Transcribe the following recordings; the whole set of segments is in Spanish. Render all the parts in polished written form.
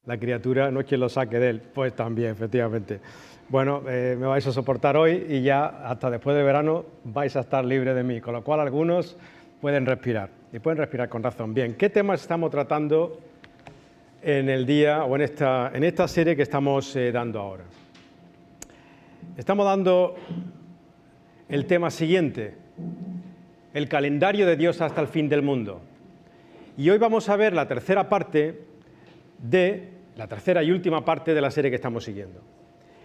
La criatura no es quien lo saque de él, pues también, efectivamente. Bueno, me vais a soportar hoy y ya hasta después de verano vais a estar libres de mí, con lo cual algunos pueden respirar, y pueden respirar con razón. Bien, ¿qué temas estamos tratando en el día o en esta serie que estamos dando ahora? Estamos dando el tema siguiente, el calendario de Dios hasta el fin del mundo. Y hoy vamos a ver la tercera y última parte de la serie que estamos siguiendo.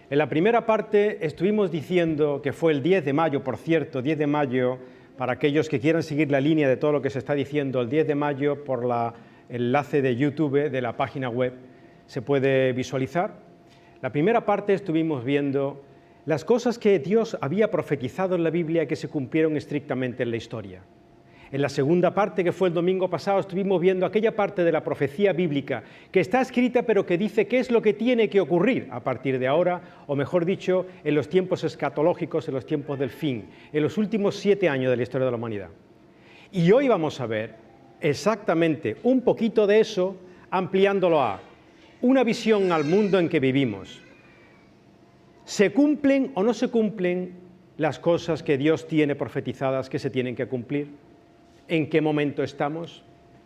En la primera parte estuvimos diciendo que fue el 10 de mayo, por cierto, 10 de mayo, para aquellos que quieran seguir la línea de todo lo que se está diciendo, el 10 de mayo por el enlace de YouTube de la página web se puede visualizar. La primera parte estuvimos viendo las cosas que Dios había profetizado en la Biblia y que se cumplieron estrictamente en la historia. En la segunda parte, que fue el domingo pasado, estuvimos viendo aquella parte de la profecía bíblica que está escrita pero que dice qué es lo que tiene que ocurrir a partir de ahora, o mejor dicho, en los tiempos escatológicos, en los tiempos del fin, en los últimos 7 años de la historia de la humanidad. Y hoy vamos a ver exactamente un poquito de eso, ampliándolo a una visión al mundo en que vivimos. ¿Se cumplen o no se cumplen las cosas que Dios tiene profetizadas que se tienen que cumplir? ¿En qué momento estamos?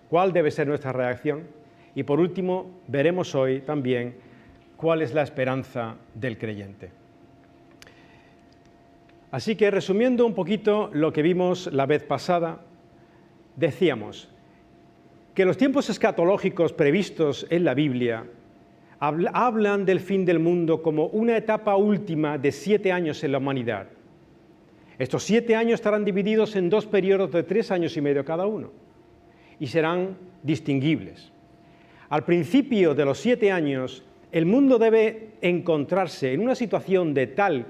¿Cuál debe ser nuestra reacción? Y por último, veremos hoy también cuál es la esperanza del creyente. Así que, resumiendo un poquito lo que vimos la vez pasada, decíamos que los tiempos escatológicos previstos en la Biblia hablan del fin del mundo como una etapa última de 7 años en la humanidad. Estos 7 años estarán divididos en 2 periodos de 3 años y medio cada uno y serán distinguibles. Al principio de los 7 años, el mundo debe encontrarse en una situación de tal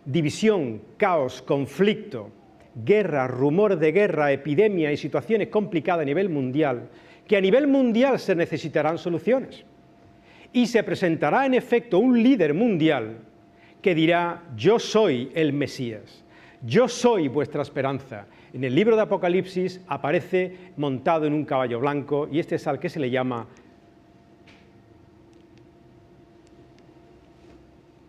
división, caos, conflicto, guerra, rumores de guerra, epidemia y situaciones complicadas a nivel mundial, que a nivel mundial se necesitarán soluciones. Y se presentará en efecto un líder mundial que dirá: yo soy el Mesías. Yo soy vuestra esperanza. En el libro de Apocalipsis aparece montado en un caballo blanco y este es al que se le llama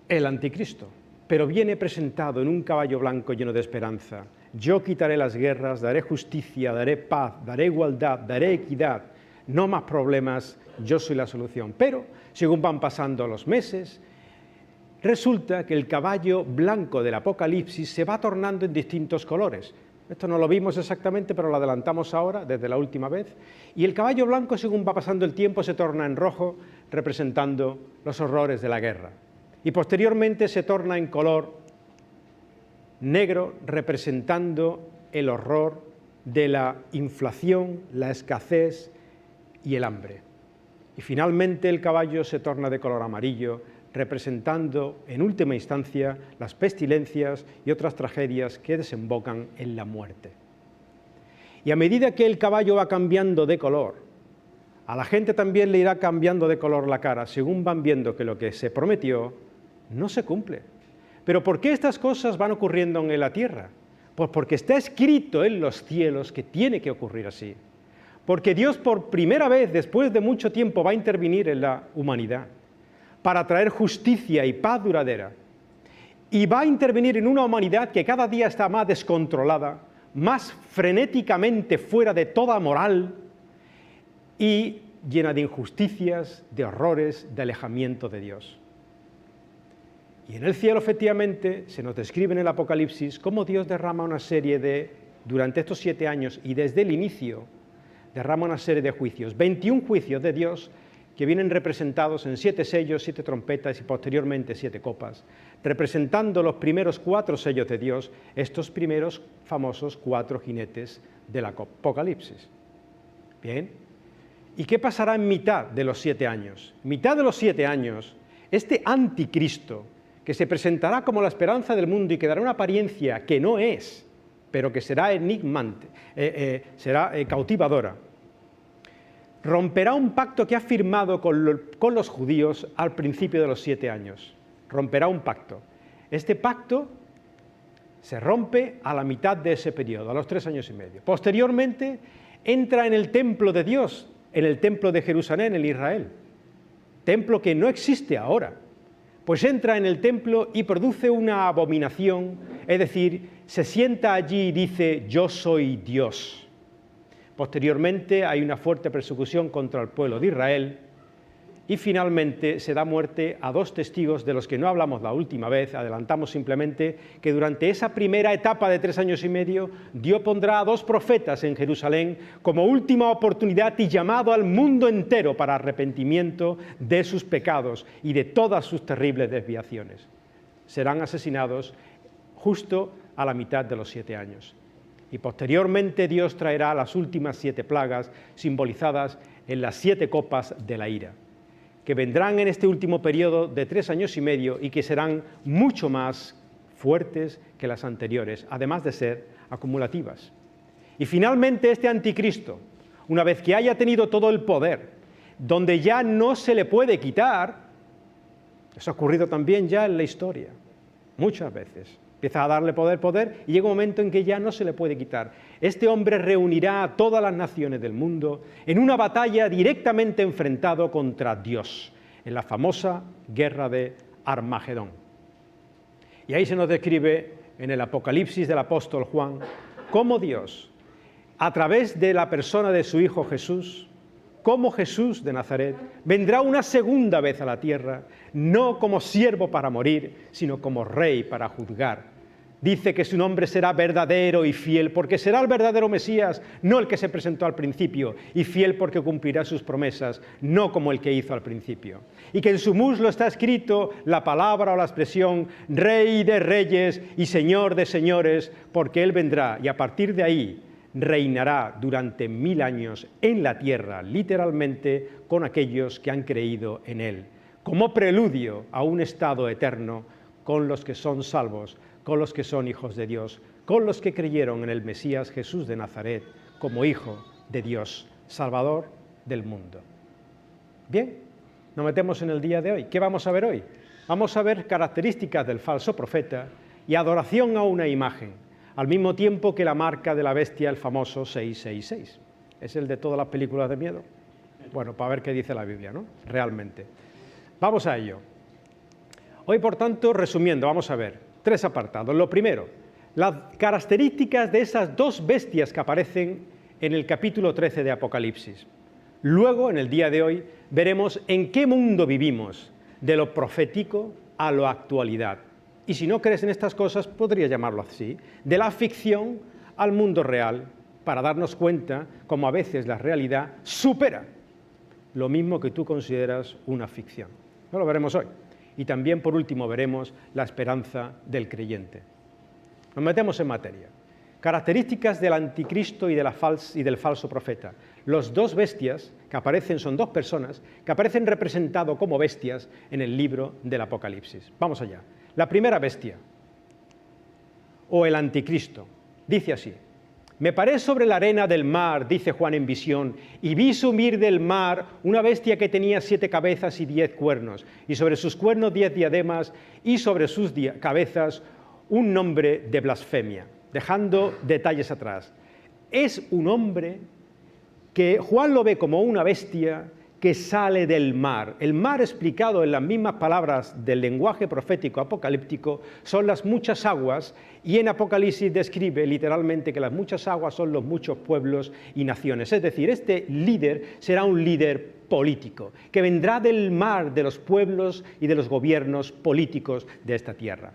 el anticristo, pero viene presentado en un caballo blanco lleno de esperanza. Yo quitaré las guerras, daré justicia, daré paz, daré igualdad, daré equidad, no más problemas, yo soy la solución. Pero, según van pasando los meses, resulta que el caballo blanco del Apocalipsis se va tornando en distintos colores. Esto no lo vimos exactamente, pero lo adelantamos ahora, desde la última vez. Y el caballo blanco, según va pasando el tiempo, se torna en rojo, representando los horrores de la guerra. Y posteriormente se torna en color negro, representando el horror de la inflación, la escasez y el hambre. Y finalmente el caballo se torna de color amarillo, representando en última instancia las pestilencias y otras tragedias que desembocan en la muerte. Y a medida que el caballo va cambiando de color, a la gente también le irá cambiando de color la cara, según van viendo que lo que se prometió no se cumple. ¿Pero por qué estas cosas van ocurriendo en la tierra? Pues porque está escrito en los cielos que tiene que ocurrir así. Porque Dios por primera vez, después de mucho tiempo, va a intervenir en la humanidad para traer justicia y paz duradera. Y va a intervenir en una humanidad que cada día está más descontrolada, más frenéticamente fuera de toda moral y llena de injusticias, de horrores, de alejamiento de Dios. Y en el cielo, efectivamente, se nos describe en el Apocalipsis cómo Dios derrama una serie durante estos 7 años y desde el inicio, derrama una serie de juicios, 21 juicios de Dios, que vienen representados en 7 sellos, 7 trompetas y posteriormente 7 copas, representando los primeros 4 sellos de Dios, estos primeros famosos 4 jinetes del Apocalipsis. Bien, ¿y qué pasará en mitad de los 7 años? En mitad de los 7 años, este anticristo, que se presentará como la esperanza del mundo y que dará una apariencia que no es, pero que será enigmante, será cautivadora, romperá un pacto que ha firmado con los judíos al principio de los 7 años. Romperá un pacto. Este pacto se rompe a la mitad de ese periodo, a los 3 años y medio. Posteriormente entra en el templo de Dios, en el templo de Jerusalén, en Israel. templo que no existe ahora, pues entra en el templo y produce una abominación, es decir, se sienta allí y dice: yo soy Dios. Posteriormente hay una fuerte persecución contra el pueblo de Israel y finalmente se da muerte a 2 testigos de los que no hablamos la última vez. Adelantamos simplemente que durante esa primera etapa de 3 años y medio, Dios pondrá a 2 profetas en Jerusalén como última oportunidad y llamado al mundo entero para arrepentimiento de sus pecados y de todas sus terribles desviaciones. Serán asesinados justo a la mitad de los 7 años. Y posteriormente Dios traerá las últimas 7 plagas simbolizadas en las 7 copas de la ira, que vendrán en este último periodo de 3 años y medio y que serán mucho más fuertes que las anteriores, además de ser acumulativas. Y finalmente este anticristo, una vez que haya tenido todo el poder, donde ya no se le puede quitar, eso ha ocurrido también ya en la historia, muchas veces. Empieza a darle poder y llega un momento en que ya no se le puede quitar. Este hombre reunirá a todas las naciones del mundo en una batalla directamente enfrentado contra Dios, en la famosa guerra de Armagedón. Y ahí se nos describe en el Apocalipsis del apóstol Juan cómo Dios, a través de la persona de su Hijo Jesús, como Jesús de Nazaret, vendrá una segunda vez a la tierra, no como siervo para morir, sino como rey para juzgar. Dice que su nombre será verdadero y fiel, porque será el verdadero Mesías, no el que se presentó al principio, y fiel porque cumplirá sus promesas, no como el que hizo al principio. Y que en su muslo está escrito la palabra o la expresión Rey de reyes y Señor de señores, porque Él vendrá, y a partir de ahí reinará durante 1000 años en la tierra, literalmente, con aquellos que han creído en Él, como preludio a un estado eterno con los que son salvos, con los que son hijos de Dios, con los que creyeron en el Mesías Jesús de Nazaret como Hijo de Dios, Salvador del mundo. Bien, nos metemos en el día de hoy. ¿Qué vamos a ver hoy? Vamos a ver características del falso profeta y adoración a una imagen, al mismo tiempo que la marca de la bestia, el famoso 666. ¿Es el de todas las películas de miedo? Bueno, para ver qué dice la Biblia, ¿no? Realmente. Vamos a ello. Hoy, por tanto, resumiendo, vamos a ver 3 apartados. Lo primero, las características de esas 2 bestias que aparecen en el capítulo 13 de Apocalipsis. Luego, en el día de hoy, veremos en qué mundo vivimos, de lo profético a la actualidad. Y si no crees en estas cosas, podría llamarlo así, de la ficción al mundo real, para darnos cuenta cómo a veces la realidad supera lo mismo que tú consideras una ficción. Eso lo veremos hoy. Y también, por último, veremos la esperanza del creyente. Nos metemos en materia. Características del anticristo y del falso profeta. Los 2 bestias que aparecen son 2 personas que aparecen representadas como bestias en el libro del Apocalipsis. Vamos allá. La primera bestia, o el anticristo, dice así: me paré sobre la arena del mar, dice Juan en visión, y vi subir del mar una bestia que tenía 7 cabezas y 10 cuernos, y sobre sus cuernos 10 diademas, y sobre sus cabezas un nombre de blasfemia. Dejando detalles atrás, es un hombre que Juan lo ve como una bestia que sale del mar. El mar, explicado en las mismas palabras del lenguaje profético apocalíptico, son las muchas aguas, y en Apocalipsis describe literalmente que las muchas aguas son los muchos pueblos y naciones. Es decir, este líder será un líder político, que vendrá del mar, de los pueblos y de los gobiernos políticos de esta tierra.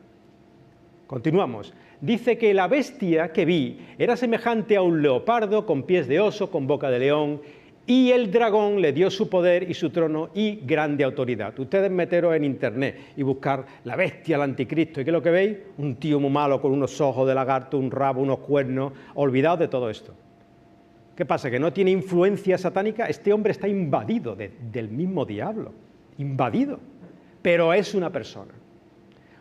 Continuamos. Dice que la bestia que vi era semejante a un leopardo con pies de oso, con boca de león, y el dragón le dio su poder y su trono y grande autoridad. Ustedes meteros en internet y buscar la bestia, el anticristo, ¿y qué es lo que veis? Un tío muy malo con unos ojos de lagarto, un rabo, unos cuernos. Olvidaos de todo esto. ¿Qué pasa? ¿Que no tiene influencia satánica? Este hombre está invadido del mismo diablo, invadido, pero es una persona.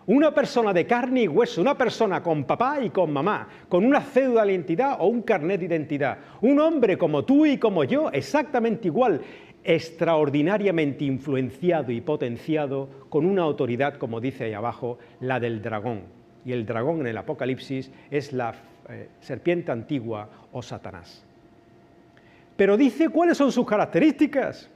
Una persona de carne y hueso, una persona con papá y con mamá, con una cédula de identidad o un carnet de identidad. Un hombre como tú y como yo, exactamente igual, extraordinariamente influenciado y potenciado, con una autoridad, como dice ahí abajo, la del dragón. Y el dragón en el Apocalipsis es la serpiente antigua o Satanás. Pero dice cuáles son sus características.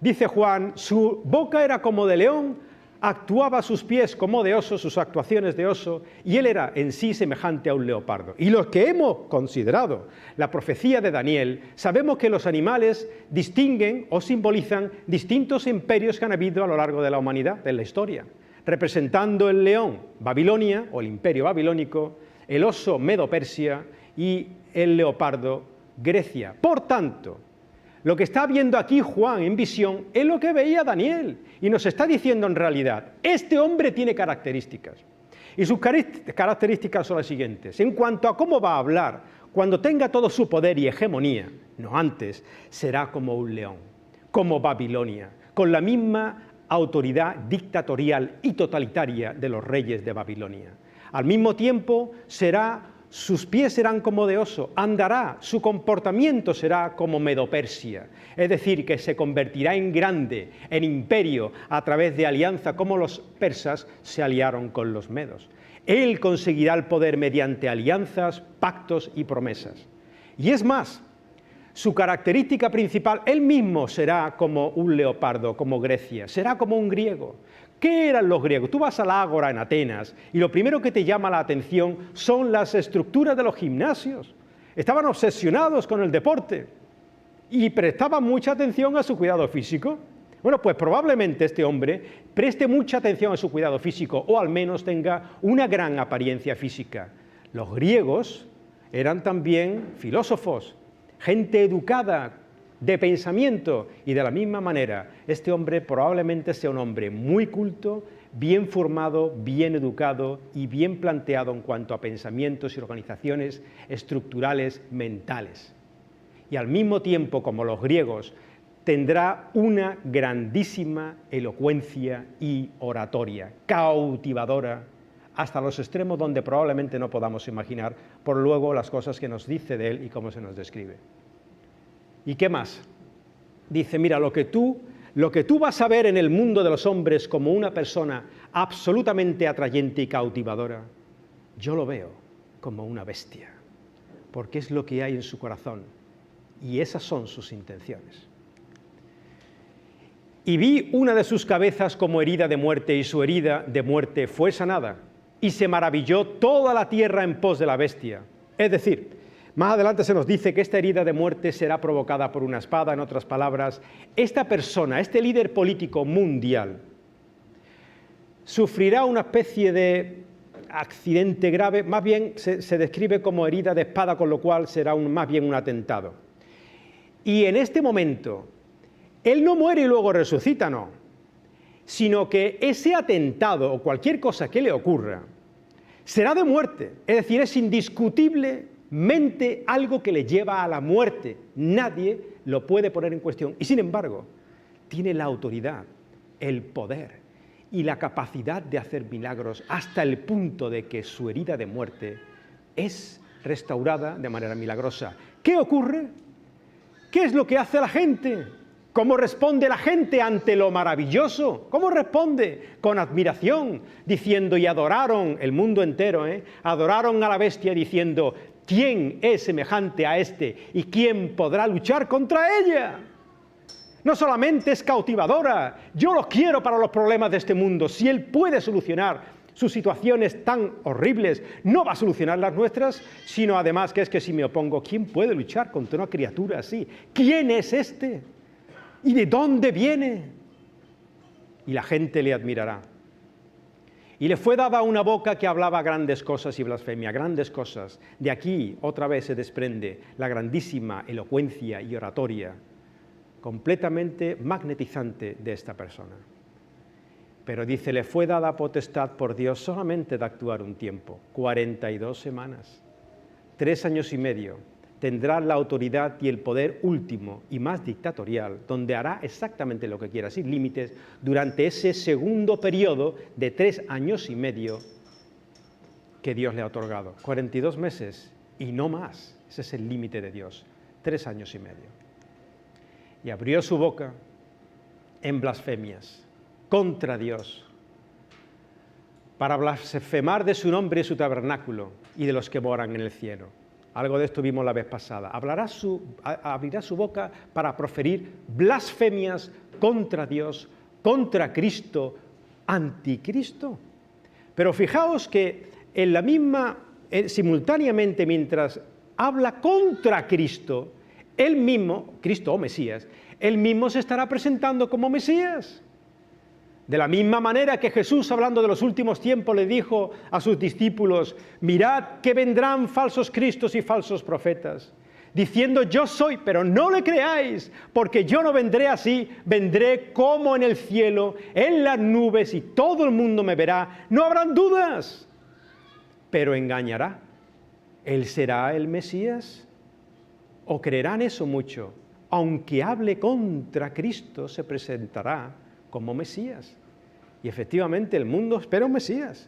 Dice Juan, su boca era como de león, actuaba a sus pies como de oso, sus actuaciones de oso, y él era en sí semejante a un leopardo. Y los que hemos considerado la profecía de Daniel, sabemos que los animales distinguen o simbolizan distintos imperios que han habido a lo largo de la humanidad, de la historia. Representando el león, Babilonia, o el imperio babilónico, el oso Medo-Persia y el leopardo, Grecia. Por tanto, lo que está viendo aquí Juan en visión es lo que veía Daniel y nos está diciendo en realidad, este hombre tiene características y sus características son las siguientes. En cuanto a cómo va a hablar, cuando tenga todo su poder y hegemonía, no antes, será como un león, como Babilonia, con la misma autoridad dictatorial y totalitaria de los reyes de Babilonia. Al mismo tiempo sus pies serán como de oso, andará, su comportamiento será como Medo-Persia, es decir, que se convertirá en grande, en imperio, a través de alianza como los persas se aliaron con los medos. Él conseguirá el poder mediante alianzas, pactos y promesas. Y es más, su característica principal, él mismo será como un leopardo, como Grecia, será como un griego. ¿Qué eran los griegos? Tú vas a la ágora en Atenas y lo primero que te llama la atención son las estructuras de los gimnasios. Estaban obsesionados con el deporte y prestaban mucha atención a su cuidado físico. Bueno, pues probablemente este hombre preste mucha atención a su cuidado físico o al menos tenga una gran apariencia física. Los griegos eran también filósofos, gente educada, de pensamiento, y de la misma manera, este hombre probablemente sea un hombre muy culto, bien formado, bien educado y bien planteado en cuanto a pensamientos y organizaciones estructurales mentales. Y al mismo tiempo, como los griegos, tendrá una grandísima elocuencia y oratoria, cautivadora, hasta los extremos donde probablemente no podamos imaginar, por luego las cosas que nos dice de él y cómo se nos describe. ¿Y qué más? Dice, mira, lo que tú vas a ver en el mundo de los hombres como una persona absolutamente atrayente y cautivadora, yo lo veo como una bestia, porque es lo que hay en su corazón, y esas son sus intenciones. Y vi una de sus cabezas como herida de muerte, y su herida de muerte fue sanada, y se maravilló toda la tierra en pos de la bestia. Es decir, más adelante se nos dice que esta herida de muerte será provocada por una espada. En otras palabras, esta persona, este líder político mundial, sufrirá una especie de accidente grave, más bien se describe como herida de espada, con lo cual será más bien un atentado. Y en este momento, él no muere y luego resucita, no, sino que ese atentado o cualquier cosa que le ocurra será de muerte, es decir, es indiscutiblemente algo que le lleva a la muerte. Nadie lo puede poner en cuestión y sin embargo tiene la autoridad, el poder y la capacidad de hacer milagros hasta el punto de que su herida de muerte es restaurada de manera milagrosa. ¿Qué ocurre? ¿Qué es lo que hace la gente? ¿Cómo responde la gente ante lo maravilloso? ¿Cómo responde? Con admiración, diciendo, y adoraron, el mundo entero, adoraron a la bestia diciendo, ¿quién es semejante a este y quién podrá luchar contra ella? No solamente es cautivadora, yo lo quiero para los problemas de este mundo. Si él puede solucionar sus situaciones tan horribles, no va a solucionar las nuestras, sino además que es que si me opongo, ¿quién puede luchar contra una criatura así? ¿Quién es este? ¿Y de dónde viene? Y la gente le admirará. Y le fue dada una boca que hablaba grandes cosas y blasfemia, grandes cosas. De aquí otra vez se desprende la grandísima elocuencia y oratoria, completamente magnetizante de esta persona. Pero dice, le fue dada potestad por Dios solamente de actuar un tiempo, 42 semanas, 3 años y medio. Tendrá la autoridad y el poder último y más dictatorial, donde hará exactamente lo que quiera, sin límites, durante ese segundo periodo de 3 años y medio que Dios le ha otorgado. 42 meses y no más, ese es el límite de Dios, 3 años y medio. Y abrió su boca en blasfemias contra Dios, para blasfemar de su nombre y su tabernáculo y de los que moran en el cielo. Algo de esto vimos la vez pasada. Abrirá su boca para proferir blasfemias contra Dios, contra Cristo, anticristo. Pero fijaos que simultáneamente, mientras habla contra Cristo, él mismo, Cristo o Mesías, él mismo se estará presentando como Mesías. De la misma manera que Jesús, hablando de los últimos tiempos, le dijo a sus discípulos: mirad que vendrán falsos cristos y falsos profetas, diciendo yo soy, pero no le creáis, porque yo no vendré así, vendré como en el cielo, en las nubes, y todo el mundo me verá, no habrán dudas, pero engañará. ¿Él será el Mesías? ¿O creerán eso mucho? Aunque hable contra Cristo, se presentará como Mesías. Y efectivamente el mundo espera un Mesías.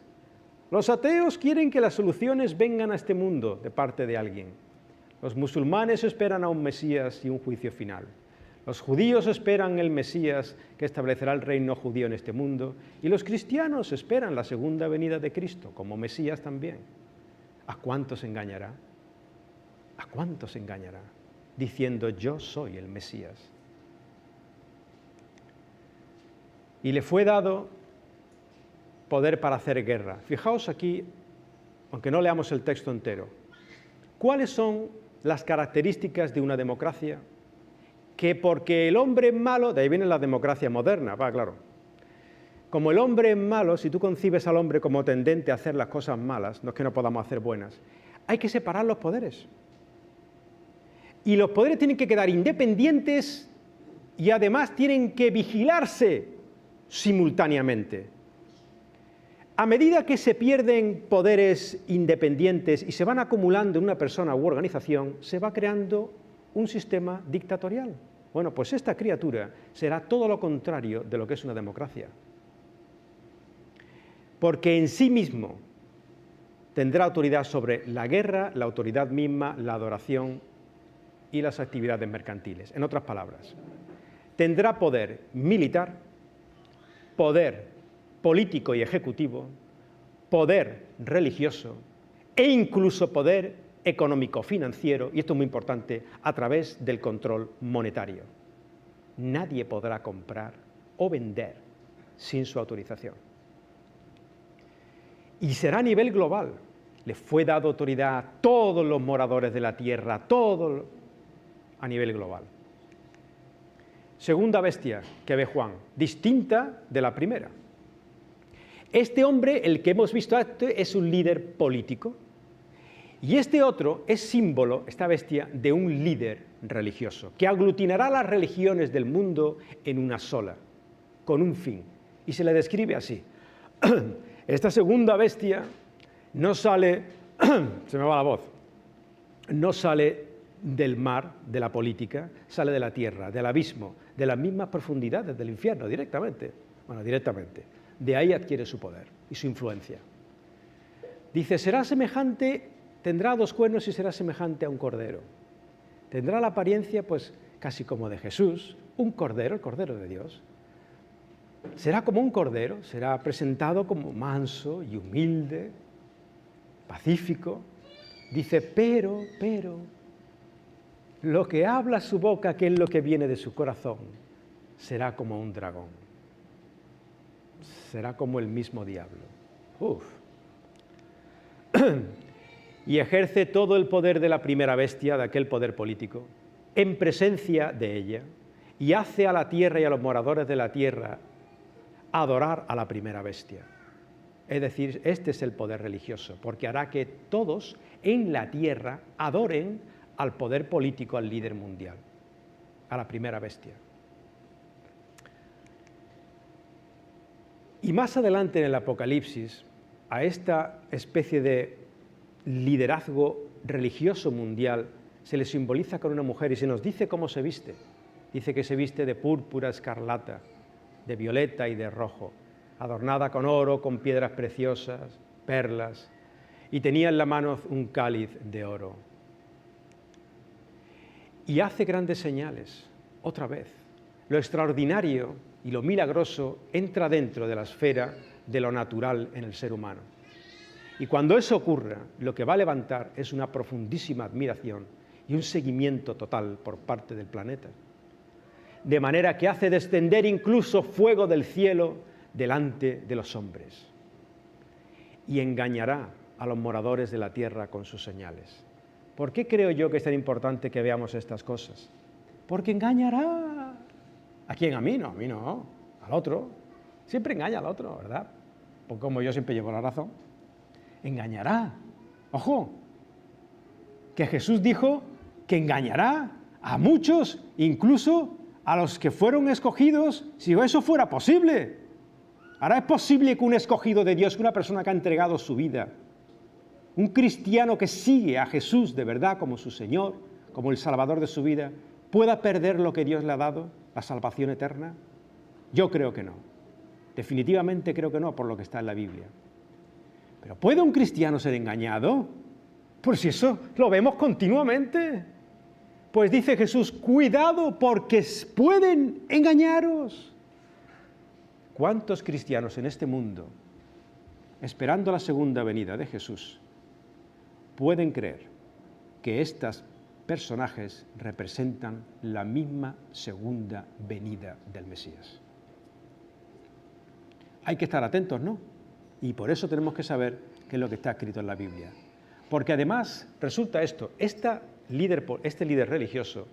Los ateos quieren que las soluciones vengan a este mundo de parte de alguien. Los musulmanes esperan a un Mesías y un juicio final. Los judíos esperan el Mesías que establecerá el reino judío en este mundo. Y los cristianos esperan la segunda venida de Cristo como Mesías también. ¿A cuántos engañará? ¿A cuántos engañará? Diciendo yo soy el Mesías. Y le fue dado poder para hacer guerra. Fijaos aquí, aunque no leamos el texto entero, ¿cuáles son las características de una democracia? Que porque el hombre es malo, de ahí viene la democracia moderna, claro. Como el hombre es malo, si tú concibes al hombre como tendente a hacer las cosas malas, no es que no podamos hacer buenas, hay que separar los poderes. Y los poderes tienen que quedar independientes y además tienen que vigilarse simultáneamente. A medida que se pierden poderes independientes y se van acumulando en una persona u organización, se va creando un sistema dictatorial. Bueno, pues esta criatura será todo lo contrario de lo que es una democracia. Porque en sí mismo tendrá autoridad sobre la guerra, la autoridad misma, la adoración y las actividades mercantiles. En otras palabras, tendrá poder militar, poder político y ejecutivo, poder religioso e incluso poder económico-financiero, y esto es muy importante, a través del control monetario. Nadie podrá comprar o vender sin su autorización. Y será a nivel global. Le fue dado autoridad a todos los moradores de la tierra, todo a nivel global. Segunda bestia que ve Juan, distinta de la primera. Este hombre, el que hemos visto antes, es un líder político, y este otro es símbolo, esta bestia, de un líder religioso, que aglutinará las religiones del mundo en una sola, con un fin, y se le describe así. Esta segunda bestia no sale, se me va la voz, no sale del mar, de la política, sale de la tierra, del abismo, de las mismas profundidades del infierno, directamente. Bueno, directamente. De ahí adquiere su poder y su influencia. Dice, será semejante, tendrá 2 cuernos y será semejante a un cordero. Tendrá la apariencia, pues, casi como de Jesús, un cordero, el cordero de Dios. Será como un cordero, será presentado como manso y humilde, pacífico. Dice, pero, lo que habla su boca, que es lo que viene de su corazón, será como un dragón. Será como el mismo diablo. Y ejerce todo el poder de la primera bestia, de aquel poder político, en presencia de ella, y hace a la tierra y a los moradores de la tierra adorar a la primera bestia. Es decir, este es el poder religioso, porque hará que todos en la tierra adoren al poder político, al líder mundial, a la primera bestia. Y más adelante en el Apocalipsis, a esta especie de liderazgo religioso mundial se le simboliza con una mujer y se nos dice cómo se viste. Dice que se viste de púrpura, escarlata, de violeta y de rojo, adornada con oro, con piedras preciosas, perlas, y tenía en la mano un cáliz de oro. Y hace grandes señales, otra vez. Lo extraordinario y lo milagroso entra dentro de la esfera de lo natural en el ser humano. Y cuando eso ocurra, lo que va a levantar es una profundísima admiración y un seguimiento total por parte del planeta. De manera que hace descender incluso fuego del cielo delante de los hombres. Y engañará a los moradores de la tierra con sus señales. ¿Por qué creo yo que es tan importante que veamos estas cosas? Porque engañará. ¿A quién? A mí no, al otro. Siempre engaña al otro, ¿verdad? Pues como yo siempre llevo la razón. Engañará. Ojo, que Jesús dijo que engañará a muchos, incluso a los que fueron escogidos, si eso fuera posible. Ahora es posible que un escogido de Dios, una persona que ha entregado su vida, un cristiano que sigue a Jesús de verdad como su Señor, como el Salvador de su vida, pueda perder lo que Dios le ha dado, la salvación eterna. Yo creo que no. Definitivamente creo que no, por lo que está en la Biblia. Pero ¿puede un cristiano ser engañado? Pues si eso lo vemos continuamente. Pues dice Jesús, cuidado porque pueden engañaros. ¿Cuántos cristianos en este mundo, esperando la segunda venida de Jesús, pueden creer que estos personajes representan la misma segunda venida del Mesías? Hay que estar atentos, ¿no? Y por eso tenemos que saber qué es lo que está escrito en la Biblia. Porque además resulta esto, este líder religioso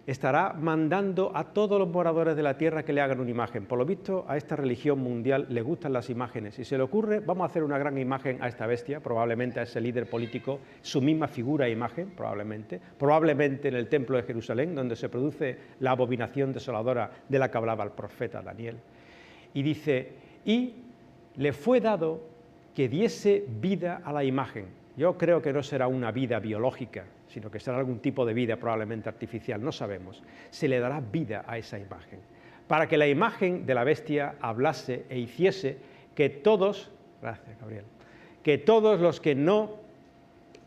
estará mandando a todos los moradores de la tierra que le hagan una imagen. Por lo visto, a esta religión mundial le gustan las imágenes. Y se le ocurre, vamos a hacer una gran imagen a esta bestia, probablemente a ese líder político, su misma figura e imagen, probablemente en el templo de Jerusalén, donde se produce la abominación desoladora de la que hablaba el profeta Daniel. Y dice, y le fue dado que diese vida a la imagen. Yo creo que no será una vida biológica, sino que será algún tipo de vida probablemente artificial, no sabemos. Se le dará vida a esa imagen, para que la imagen de la bestia hablase e hiciese que todos, gracias Gabriel, que todos los que no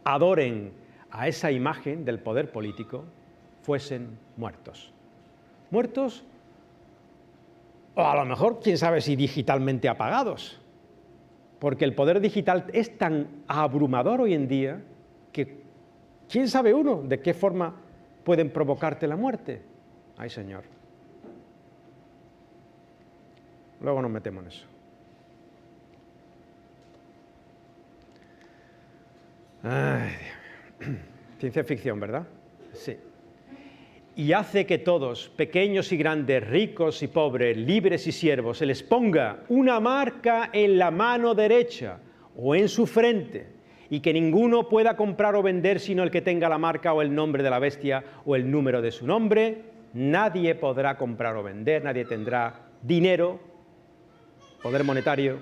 adoren a esa imagen del poder político fuesen muertos. Muertos, o a lo mejor, quién sabe si digitalmente apagados, porque el poder digital es tan abrumador hoy en día que ¿quién sabe uno de qué forma pueden provocarte la muerte? Ay, Señor. Luego nos metemos en eso. Ay, Dios. Ciencia ficción, ¿verdad? Sí. Y hace que todos, pequeños y grandes, ricos y pobres, libres y siervos, se les ponga una marca en la mano derecha o en su frente, y que ninguno pueda comprar o vender sino el que tenga la marca o el nombre de la bestia o el número de su nombre. Nadie podrá comprar o vender, nadie tendrá dinero, poder monetario.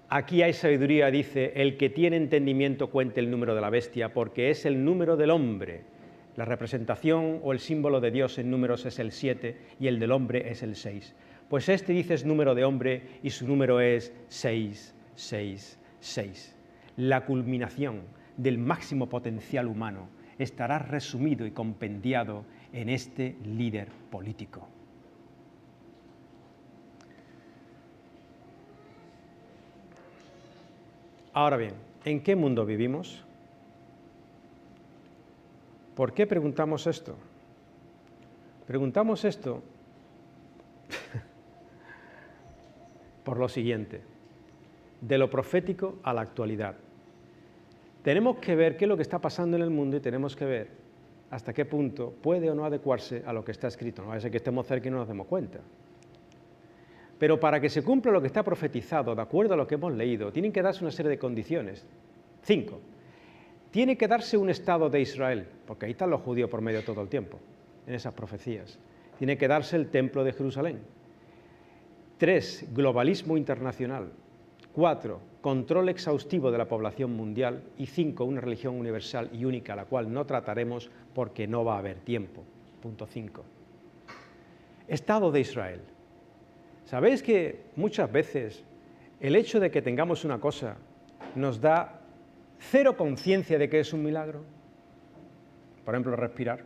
Aquí hay sabiduría, dice, el que tiene entendimiento cuente el número de la bestia, porque es el número del hombre. La representación o el símbolo de Dios en números es el 7 y el del hombre es el 6. Pues este dice es número de hombre y su número es 666. La culminación del máximo potencial humano estará resumido y compendiado en este líder político. Ahora bien, ¿en qué mundo vivimos? ¿Por qué preguntamos esto? Preguntamos esto por lo siguiente, de lo profético a la actualidad. Tenemos que ver qué es lo que está pasando en el mundo y tenemos que ver hasta qué punto puede o no adecuarse a lo que está escrito. No va a ser que estemos cerca y no nos demos cuenta. Pero para que se cumpla lo que está profetizado, de acuerdo a lo que hemos leído, tienen que darse una serie de condiciones. 5. Tiene que darse un Estado de Israel, porque ahí están los judíos por medio todo el tiempo, en esas profecías. Tiene que darse el templo de Jerusalén. 3. Globalismo internacional. 4. Control exhaustivo de la población mundial. Y 5. Una religión universal y única, la cual no trataremos porque no va a haber tiempo. Punto 5. Estado de Israel. ¿Sabéis que muchas veces el hecho de que tengamos una cosa nos da cero conciencia de que es un milagro? Por ejemplo, respirar.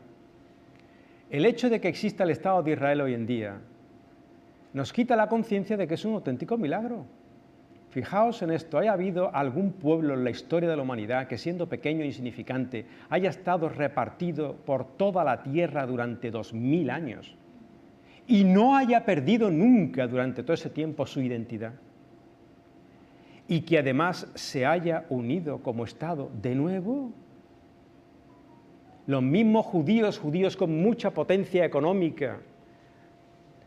El hecho de que exista el Estado de Israel hoy en día nos quita la conciencia de que es un auténtico milagro. Fijaos en esto, ¿haya habido algún pueblo en la historia de la humanidad que, siendo pequeño e insignificante, haya estado repartido por toda la tierra durante 2000 años y no haya perdido nunca durante todo ese tiempo su identidad? Y que además se haya unido como Estado de nuevo. Los mismos judíos con mucha potencia económica,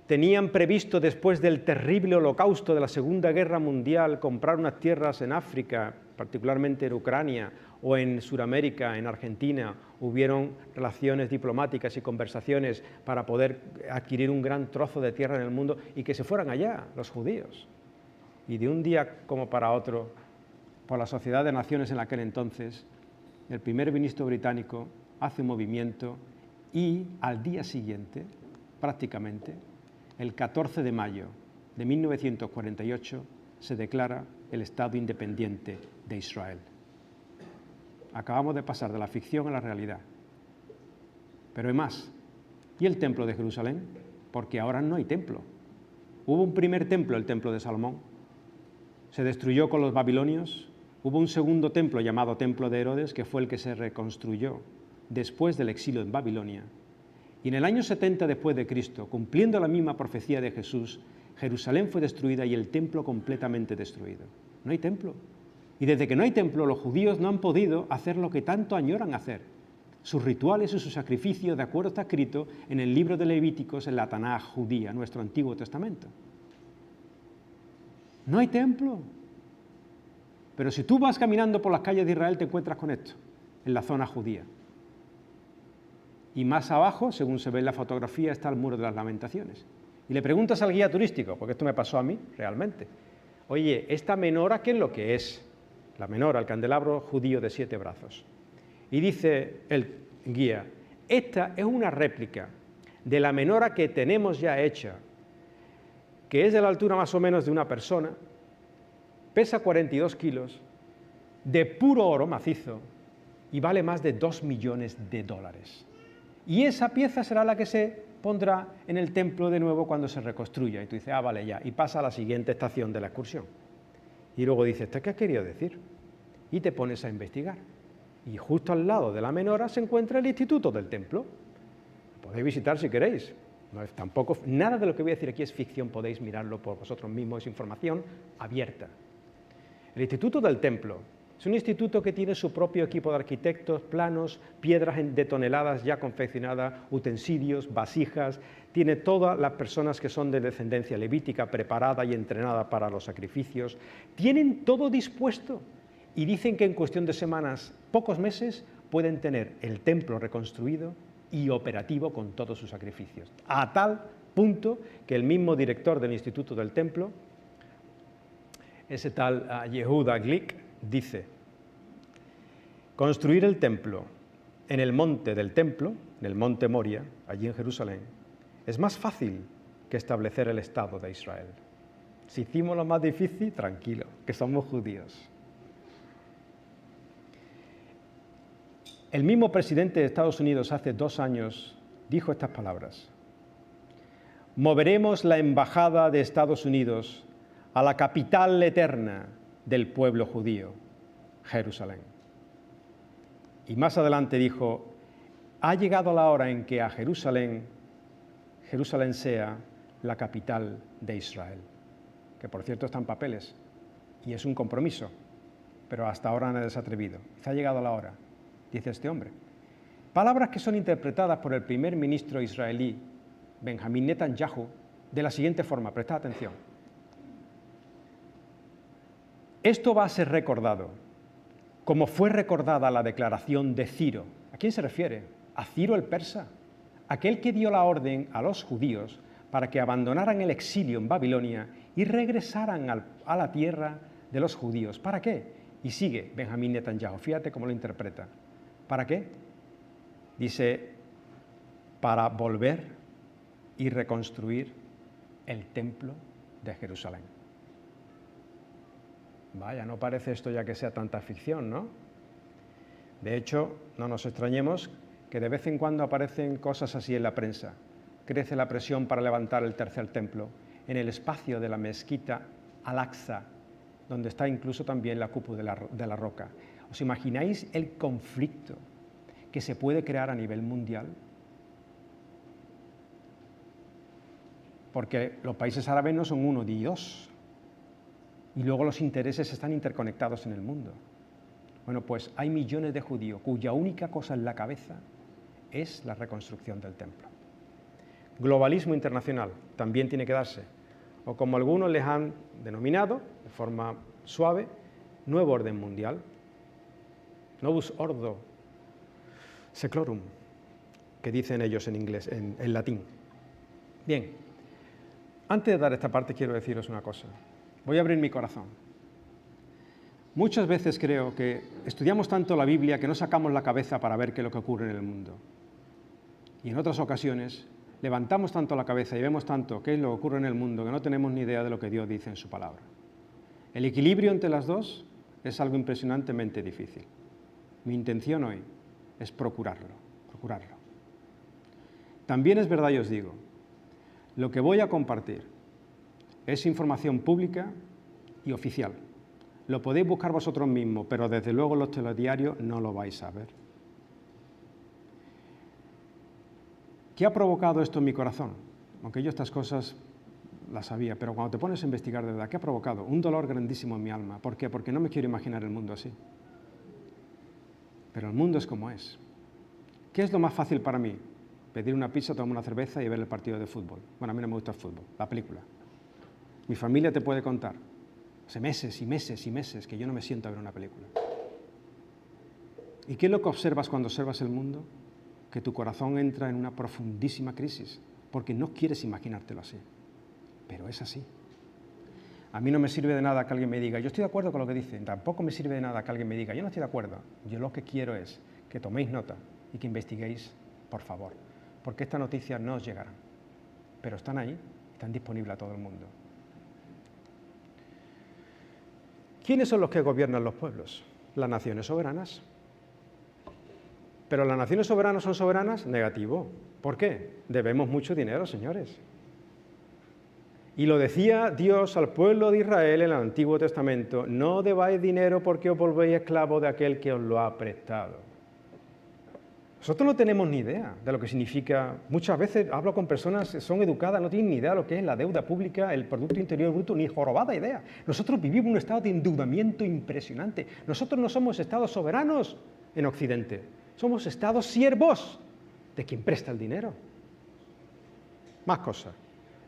tenían previsto, después del terrible holocausto de la Segunda Guerra Mundial, comprar unas tierras en África, particularmente en Ucrania, o en Sudamérica, en Argentina. Hubieron relaciones diplomáticas y conversaciones para poder adquirir un gran trozo de tierra en el mundo y que se fueran allá, los judíos. Y de un día como para otro, por la Sociedad de Naciones en aquel entonces, el primer ministro británico hace un movimiento y al día siguiente, prácticamente, el 14 de mayo de 1948, se declara el Estado independiente de Israel. Acabamos de pasar de la ficción a la realidad. Pero hay más. ¿Y el templo de Jerusalén? Porque ahora no hay templo. Hubo un primer templo, el templo de Salomón. Se destruyó con los babilonios. Hubo un segundo templo llamado Templo de Herodes, que fue el que se reconstruyó después del exilio en Babilonia. Y en el año 70 después de Cristo, cumpliendo la misma profecía de Jesús, Jerusalén fue destruida y el templo completamente destruido. No hay templo. Y desde que no hay templo, los judíos no han podido hacer lo que tanto añoran hacer. Sus rituales y sus sacrificios, de acuerdo está escrito en el libro de Levíticos, en la Tanaj judía, nuestro Antiguo Testamento. No hay templo. Pero si tú vas caminando por las calles de Israel, te encuentras con esto, en la zona judía. Y más abajo, según se ve en la fotografía, está el Muro de las Lamentaciones. Y le preguntas al guía turístico, porque esto me pasó a mí realmente, oye, ¿esta menora qué es lo que es? La menora, el candelabro judío de 7 brazos. Y dice el guía, esta es una réplica de la menora que tenemos ya hecha, que es de la altura más o menos de una persona, pesa 42 kilos, de puro oro macizo y vale más de $2 millones. Y esa pieza será la que se pondrá en el templo de nuevo cuando se reconstruya. Y tú dices, vale, ya. Y pasa a la siguiente estación de la excursión. Y luego dices, ¿qué has querido decir? Y te pones a investigar. Y justo al lado de la menora se encuentra el instituto del templo. Lo podéis visitar si queréis. No es tampoco, nada de lo que voy a decir aquí es ficción, podéis mirarlo por vosotros mismos, es información abierta. El instituto del templo es un instituto que tiene su propio equipo de arquitectos, planos, piedras de toneladas ya confeccionadas, utensilios, vasijas, tiene todas las personas que son de descendencia levítica preparada y entrenada para los sacrificios, tienen todo dispuesto y dicen que en cuestión de semanas, pocos meses, pueden tener el templo reconstruido y operativo con todos sus sacrificios. A tal punto que el mismo director del Instituto del Templo, ese tal Yehuda Glick, dice, construir el templo en el monte del templo, en el monte Moria, allí en Jerusalén, es más fácil que establecer el Estado de Israel. Si hicimos lo más difícil, tranquilo, que somos judíos. El mismo presidente de Estados Unidos hace 2 años dijo estas palabras: moveremos la embajada de Estados Unidos a la capital eterna del pueblo judío, Jerusalén. Y más adelante dijo, ha llegado la hora en que a Jerusalén sea la capital de Israel, que por cierto está en papeles y es un compromiso, pero hasta ahora nadie se ha atrevido. Ha llegado la hora, dice este hombre. Palabras que son interpretadas por el primer ministro israelí, Benjamín Netanyahu, de la siguiente forma, prestad atención. Esto va a ser recordado, como fue recordada la declaración de Ciro. ¿A quién se refiere? A Ciro el persa, aquel que dio la orden a los judíos para que abandonaran el exilio en Babilonia y regresaran a la tierra de los judíos. ¿Para qué? Y sigue Benjamín Netanyahu, fíjate cómo lo interpreta. ¿Para qué? Dice, para volver y reconstruir el templo de Jerusalén. Vaya, no parece esto ya que sea tanta ficción, ¿no? De hecho, no nos extrañemos que de vez en cuando aparecen cosas así en la prensa. Crece la presión para levantar el tercer templo en el espacio de la mezquita Al-Aqsa, donde está incluso también la cúpula de la roca. ¿Os imagináis el conflicto que se puede crear a nivel mundial? Porque los países árabes no son uno ni dos, y luego los intereses están interconectados en el mundo. Bueno, pues hay millones de judíos cuya única cosa en la cabeza es la reconstrucción del templo. Globalismo internacional también tiene que darse, o como algunos les han denominado, de forma suave, nuevo orden mundial, novus ordo seclorum, que dicen ellos en inglés, en latín. Bien, antes de dar esta parte quiero deciros una cosa. Voy a abrir mi corazón. Muchas veces creo que estudiamos tanto la Biblia que no sacamos la cabeza para ver qué es lo que ocurre en el mundo. Y en otras ocasiones levantamos tanto la cabeza y vemos tanto qué es lo que ocurre en el mundo que no tenemos ni idea de lo que Dios dice en su palabra. El equilibrio entre las dos es algo impresionantemente difícil. Mi intención hoy es procurarlo. También es verdad y os digo, lo que voy a compartir es información pública y oficial. Lo podéis buscar vosotros mismos, pero desde luego en los telediarios no lo vais a ver. ¿Qué ha provocado esto en mi corazón? Aunque yo estas cosas las sabía, pero cuando te pones a investigar de verdad, ¿qué ha provocado? Un dolor grandísimo en mi alma. ¿Por qué? Porque no me quiero imaginar el mundo así. Pero el mundo es como es. ¿Qué es lo más fácil para mí? Pedir una pizza, tomar una cerveza y ver el partido de fútbol. Bueno, a mí no me gusta el fútbol, la película. Mi familia te puede contar. Hace meses y meses y meses que yo no me siento a ver una película. ¿Y qué es lo que observas cuando observas el mundo? Que tu corazón entra en una profundísima crisis, porque no quieres imaginártelo así. Pero es así. A mí no me sirve de nada que alguien me diga, yo estoy de acuerdo con lo que dicen, tampoco me sirve de nada que alguien me diga, yo no estoy de acuerdo. Yo lo que quiero es que toméis nota y que investiguéis, por favor, porque estas noticias no os llegarán, pero están ahí, están disponibles a todo el mundo. ¿Quiénes son los que gobiernan los pueblos? Las naciones soberanas. ¿Pero las naciones soberanas son soberanas? Negativo. ¿Por qué? Debemos mucho dinero, señores. Y lo decía Dios al pueblo de Israel en el Antiguo Testamento, no debáis dinero porque os volvéis esclavos de aquel que os lo ha prestado. Nosotros no tenemos ni idea de lo que significa. Muchas veces hablo con personas que son educadas, no tienen ni idea de lo que es la deuda pública, el Producto Interior Bruto, ni jorobada idea. Nosotros vivimos un estado de endeudamiento impresionante. Nosotros no somos estados soberanos en Occidente, somos estados siervos de quien presta el dinero. Más cosas.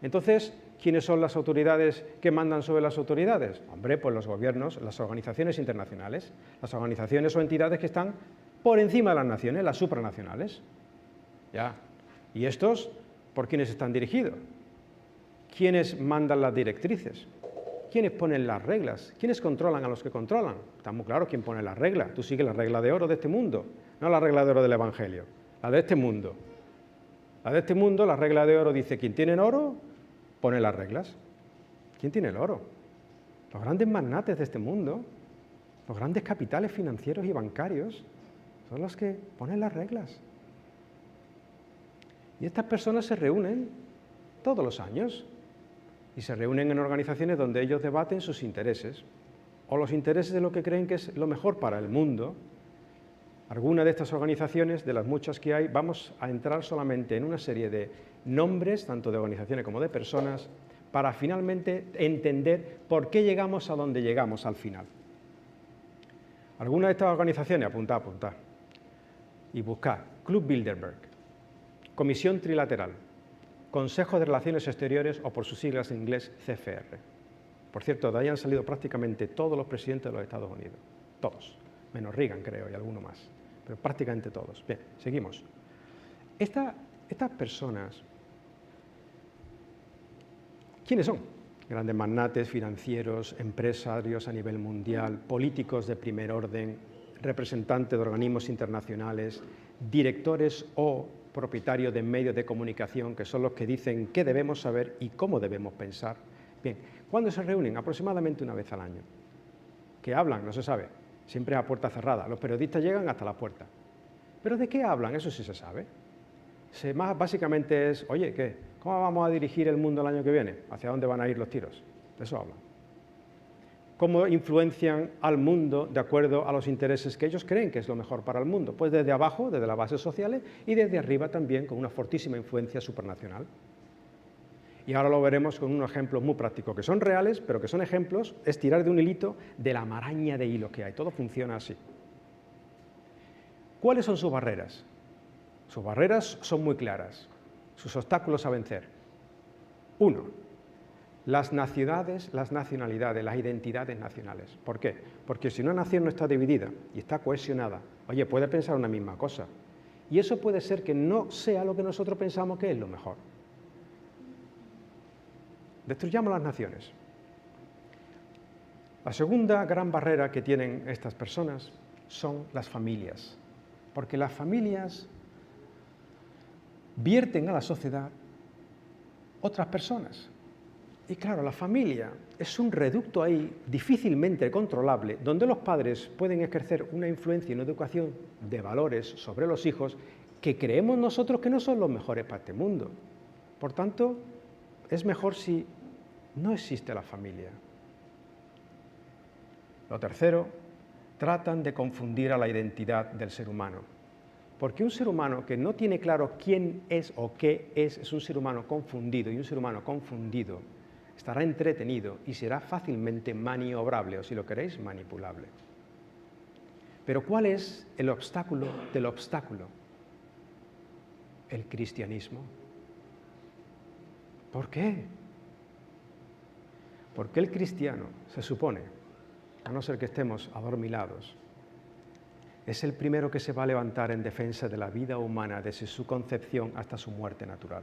Entonces, ¿quiénes son las autoridades que mandan sobre las autoridades? Hombre, pues los gobiernos, las organizaciones internacionales, las organizaciones o entidades que están por encima de las naciones, las supranacionales. Ya. ¿Y estos por quiénes están dirigidos? ¿Quiénes mandan las directrices? ¿Quiénes ponen las reglas? ¿Quiénes controlan a los que controlan? Está muy claro quién pone las reglas. Tú sigues la regla de oro de este mundo, no la regla de oro del Evangelio, la de este mundo. La de este mundo, la regla de oro dice, quien tiene oro, pone las reglas. ¿Quién tiene el oro? Los grandes magnates de este mundo, los grandes capitales financieros y bancarios, son los que ponen las reglas. Y estas personas se reúnen todos los años y se reúnen en organizaciones donde ellos debaten sus intereses o los intereses de lo que creen que es lo mejor para el mundo. Algunas de estas organizaciones, de las muchas que hay, vamos a entrar solamente en una serie de nombres, tanto de organizaciones como de personas, para finalmente entender por qué llegamos a donde llegamos al final. Algunas de estas organizaciones, apuntad, y buscad, Club Bilderberg, Comisión Trilateral, Consejo de Relaciones Exteriores o por sus siglas en inglés CFR. Por cierto, de ahí han salido prácticamente todos los presidentes de los Estados Unidos, todos, menos Reagan creo y alguno más, pero prácticamente todos. Bien, seguimos. Estas personas, ¿quiénes son? Grandes magnates financieros, empresarios a nivel mundial, políticos de primer orden, representantes de organismos internacionales, directores o propietarios de medios de comunicación, que son los que dicen qué debemos saber y cómo debemos pensar. Bien, ¿cuándo se reúnen? Aproximadamente una vez al año. ¿Qué hablan? No se sabe. Siempre a puerta cerrada. Los periodistas llegan hasta la puerta. ¿Pero de qué hablan? Eso sí se sabe. Básicamente es, oye, ¿qué? ¿Cómo vamos a dirigir el mundo el año que viene? ¿Hacia dónde van a ir los tiros? De eso hablan. ¿Cómo influencian al mundo de acuerdo a los intereses que ellos creen que es lo mejor para el mundo? Pues desde abajo, desde las bases sociales, y desde arriba también con una fortísima influencia supranacional. Y ahora lo veremos con unos ejemplos muy prácticos, que son reales, pero que son ejemplos, es tirar de un hilito de la maraña de hilos que hay. Todo funciona así. ¿Cuáles son sus barreras? Sus barreras son muy claras, sus obstáculos a vencer. 1. Las nacionalidades, las identidades nacionales. ¿Por qué? Porque si una nación no está dividida y está cohesionada, oye, puede pensar una misma cosa. Y eso puede ser que no sea lo que nosotros pensamos que es lo mejor. Destruyamos las naciones. La segunda gran barrera que tienen estas personas son las familias. Porque las familias vierten a la sociedad otras personas. Y claro, la familia es un reducto ahí difícilmente controlable, donde los padres pueden ejercer una influencia y una educación de valores sobre los hijos que creemos nosotros que no son los mejores para este mundo. Por tanto, es mejor si no existe la familia. Lo tercero, tratan de confundir a la identidad del ser humano. Porque un ser humano que no tiene claro quién es o qué es un ser humano confundido, y un ser humano confundido estará entretenido y será fácilmente maniobrable, o si lo queréis, manipulable. Pero ¿cuál es el obstáculo del obstáculo? El cristianismo. ¿Por qué? Porque el cristiano, se supone, a no ser que estemos adormilados, es el primero que se va a levantar en defensa de la vida humana desde su concepción hasta su muerte natural,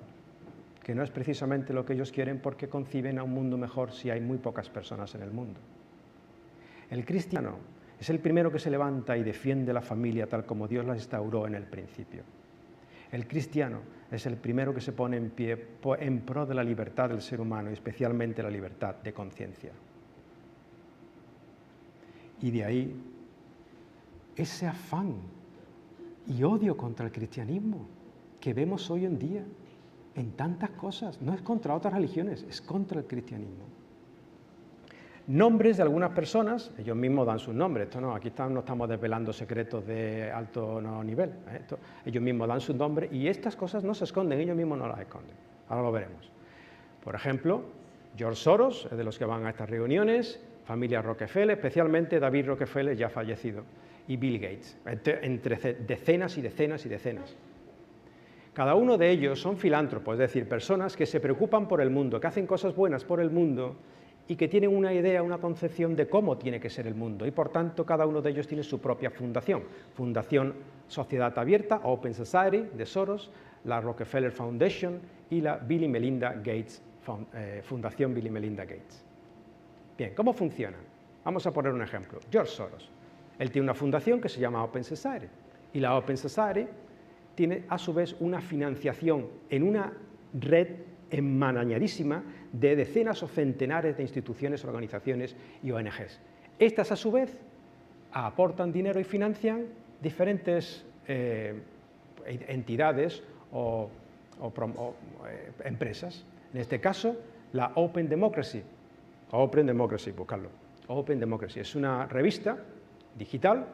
que no es precisamente lo que ellos quieren porque conciben a un mundo mejor si hay muy pocas personas en el mundo. El cristiano es el primero que se levanta y defiende la familia tal como Dios la instauró en el principio. El cristiano es el primero que se pone en pie en pro de la libertad del ser humano y especialmente la libertad de conciencia. Y de ahí ese afán y odio contra el cristianismo que vemos hoy en día en tantas cosas. No es contra otras religiones, es contra el cristianismo. Nombres de algunas personas, ellos mismos dan sus nombres. Esto no, aquí no estamos desvelando secretos de alto nivel. Ellos mismos dan sus nombres y estas cosas no se esconden, ellos mismos no las esconden. Ahora lo veremos. Por ejemplo, George Soros, es de los que van a estas reuniones, familia Rockefeller, especialmente David Rockefeller, ya fallecido, y Bill Gates, entre decenas y decenas y decenas. Cada uno de ellos son filántropos, es decir, personas que se preocupan por el mundo, que hacen cosas buenas por el mundo y que tienen una idea, una concepción de cómo tiene que ser el mundo. Y por tanto, cada uno de ellos tiene su propia fundación. Fundación Sociedad Abierta, Open Society, de Soros, la Rockefeller Foundation y la Bill y Melinda Gates, Fundación Bill y Melinda Gates. Bien, ¿cómo funciona? Vamos a poner un ejemplo. George Soros. Él tiene una fundación que se llama Open Society. Y la Open Society tiene a su vez una financiación en una red enmarañadísima de decenas o centenares de instituciones, organizaciones y ONGs. Estas a su vez aportan dinero y financian diferentes entidades o empresas. En este caso, la Open Democracy. Open Democracy, buscarlo. Open Democracy es una revista digital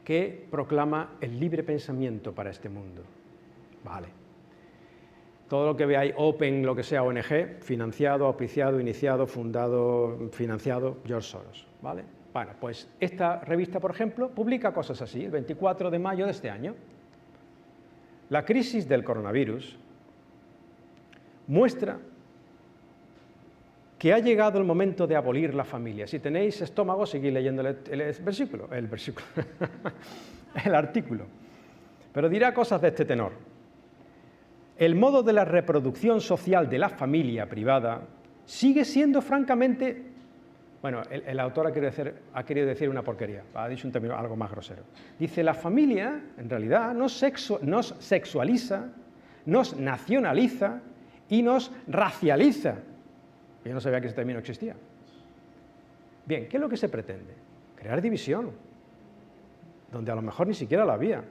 que proclama el libre pensamiento para este mundo. Vale. Todo lo que veáis Open, lo que sea ONG, financiado, auspiciado, iniciado, fundado, financiado, George Soros. ¿Vale? Bueno, pues esta revista, por ejemplo, publica cosas así, el 24 de mayo de este año. La crisis del coronavirus muestra que ha llegado el momento de abolir la familia. Si tenéis estómago, seguid leyendo el artículo. Pero dirá cosas de este tenor. El modo de la reproducción social de la familia privada sigue siendo francamente... Bueno, el autor ha querido decir una porquería, ha dicho un término algo más grosero. Dice, la familia, en realidad, nos sexualiza, nos nacionaliza y nos racializa. Yo no sabía que ese término existía. Bien, ¿qué es lo que se pretende? Crear división, donde a lo mejor ni siquiera la había.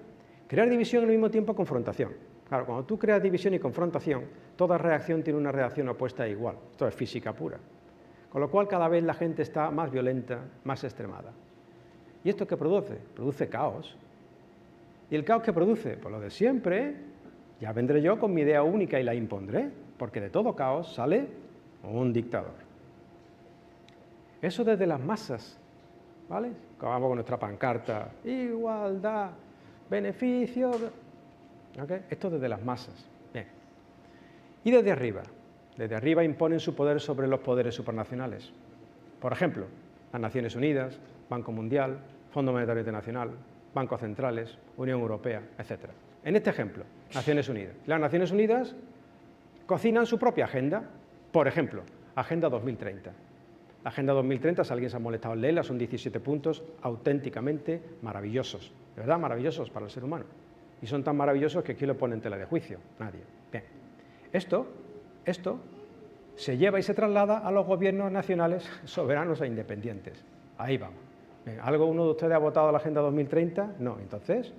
Crear división y al mismo tiempo confrontación. Claro, cuando tú creas división y confrontación, toda reacción tiene una reacción opuesta e igual. Esto es física pura. Con lo cual cada vez la gente está más violenta, más extremada. ¿Y esto qué produce? Produce caos. ¿Y el caos qué produce? Pues lo de siempre. Ya vendré yo con mi idea única y la impondré, porque de todo caos sale un dictador. Eso desde las masas, ¿vale? Acabamos con nuestra pancarta, igualdad, beneficio, ¿okay? Esto desde las masas. Bien. Y desde arriba imponen su poder sobre los poderes supranacionales. Por ejemplo, las Naciones Unidas, Banco Mundial, Fondo Monetario Internacional, bancos centrales, Unión Europea, etc. En este ejemplo, Naciones Unidas. Las Naciones Unidas cocinan su propia agenda. Por ejemplo, Agenda 2030. La Agenda 2030, si alguien se ha molestado en leerla, son 17 puntos auténticamente maravillosos, de verdad maravillosos para el ser humano. Y son tan maravillosos que ¿quién lo pone en tela de juicio? Nadie. Bien. Esto se lleva y se traslada a los gobiernos nacionales soberanos e independientes. Ahí vamos. Bien, ¿algo uno de ustedes ha votado la Agenda 2030? No, entonces,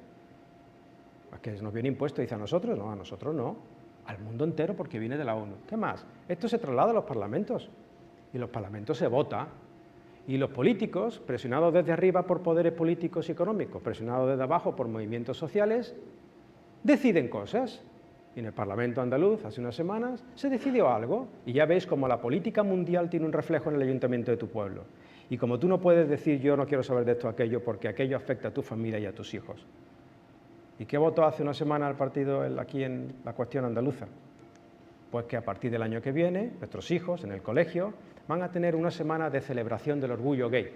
¿es que nos viene impuesto? Dice a nosotros, no, a nosotros no, al mundo entero porque viene de la ONU. ¿Qué más? Esto se traslada a los parlamentos y en los parlamentos se vota y los políticos, presionados desde arriba por poderes políticos y económicos, presionados desde abajo por movimientos sociales, deciden cosas. Y en el Parlamento andaluz, hace unas semanas, se decidió algo y ya veis cómo la política mundial tiene un reflejo en el ayuntamiento de tu pueblo. Y como tú no puedes decir yo no quiero saber de esto o aquello porque aquello afecta a tu familia y a tus hijos. ¿Y qué votó hace una semana el partido aquí en la cuestión andaluza? Pues que a partir del año que viene, nuestros hijos en el colegio van a tener una semana de celebración del orgullo gay.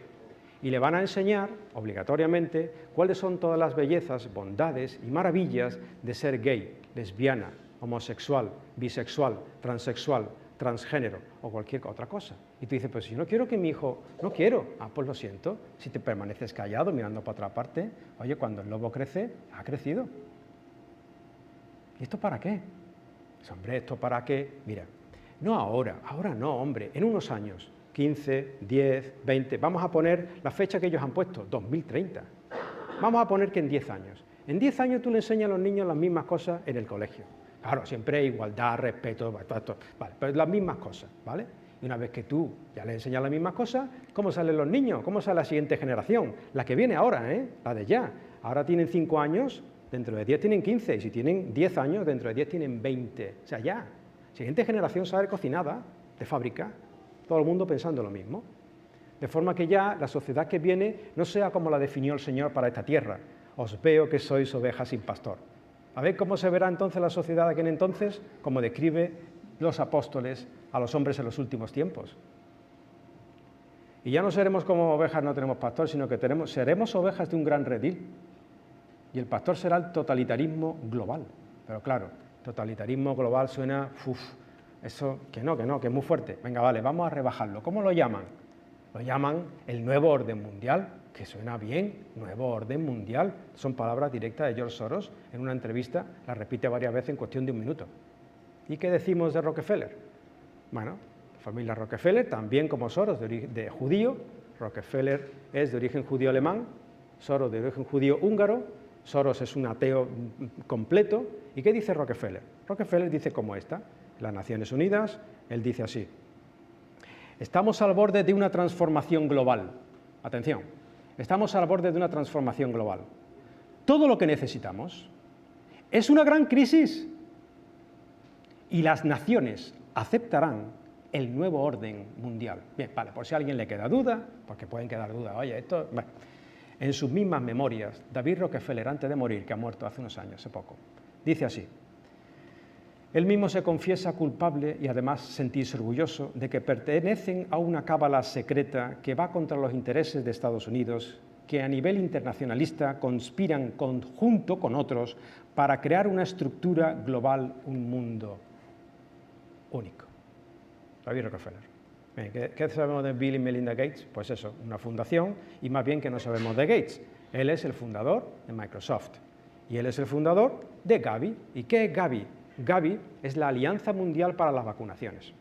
Y le van a enseñar, obligatoriamente, cuáles son todas las bellezas, bondades y maravillas de ser gay, lesbiana, homosexual, bisexual, transexual, transgénero o cualquier otra cosa. Y tú dices, pues si yo no quiero que mi hijo, no quiero, pues lo siento, si te permaneces callado mirando para otra parte, oye, cuando el lobo crece, ha crecido. ¿Y esto para qué? Pues hombre, ¿esto para qué? Mira, no ahora no, hombre, en unos años, 15, 10, 20, vamos a poner la fecha que ellos han puesto, 2030. Vamos a poner que en 10 años. En 10 años tú le enseñas a los niños las mismas cosas en el colegio. Claro, siempre hay igualdad, respeto, todo, vale, pero las mismas cosas, ¿vale? Y una vez que tú ya les enseñas las mismas cosas, ¿cómo salen los niños? ¿Cómo sale la siguiente generación? La que viene ahora, la de ya. Ahora tienen 5 años, dentro de 10 tienen 15, y si tienen 10 años, dentro de 10 tienen 20. O sea, ya. La siguiente generación sale cocinada, de fábrica, todo el mundo pensando lo mismo. De forma que ya la sociedad que viene no sea como la definió el Señor para esta tierra. Os veo que sois ovejas sin pastor. A ver cómo se verá entonces la sociedad de aquel entonces, como describe los apóstoles a los hombres en los últimos tiempos. Y ya no seremos como ovejas no tenemos pastor, sino que seremos ovejas de un gran redil. Y el pastor será el totalitarismo global. Pero claro, totalitarismo global suena, eso que no, que es muy fuerte. Venga, vale, vamos a rebajarlo. ¿Cómo lo llaman? Lo llaman el nuevo orden mundial, que suena bien, nuevo orden mundial. Son palabras directas de George Soros en una entrevista, la repite varias veces en cuestión de un minuto. ¿Y qué decimos de Rockefeller? Bueno, la familia Rockefeller, también como Soros, de judío. Rockefeller es de origen judío alemán, Soros de origen judío húngaro. Soros es un ateo completo. ¿Y qué dice Rockefeller? Rockefeller dice como esta, las Naciones Unidas, él dice así: estamos al borde de una transformación global. Atención, estamos al borde de una transformación global. Todo lo que necesitamos es una gran crisis y las naciones aceptarán el nuevo orden mundial. Bien, vale, por si a alguien le queda duda, porque pueden quedar dudas, oye, esto... Bueno, en sus mismas memorias, David Rockefeller, antes de morir, que ha muerto hace unos años, hace poco, dice así: él mismo se confiesa culpable y además sentirse orgulloso de que pertenecen a una cábala secreta que va contra los intereses de Estados Unidos, que a nivel internacionalista conspiran junto con otros para crear una estructura global, un mundo único. David Rockefeller. ¿Qué sabemos de Bill y Melinda Gates? Pues eso, una fundación, y más bien que no sabemos de Gates. Él es el fundador de Microsoft y él es el fundador de Gavi. ¿Y qué es Gavi? Gavi es la Alianza Mundial para las Vacunaciones.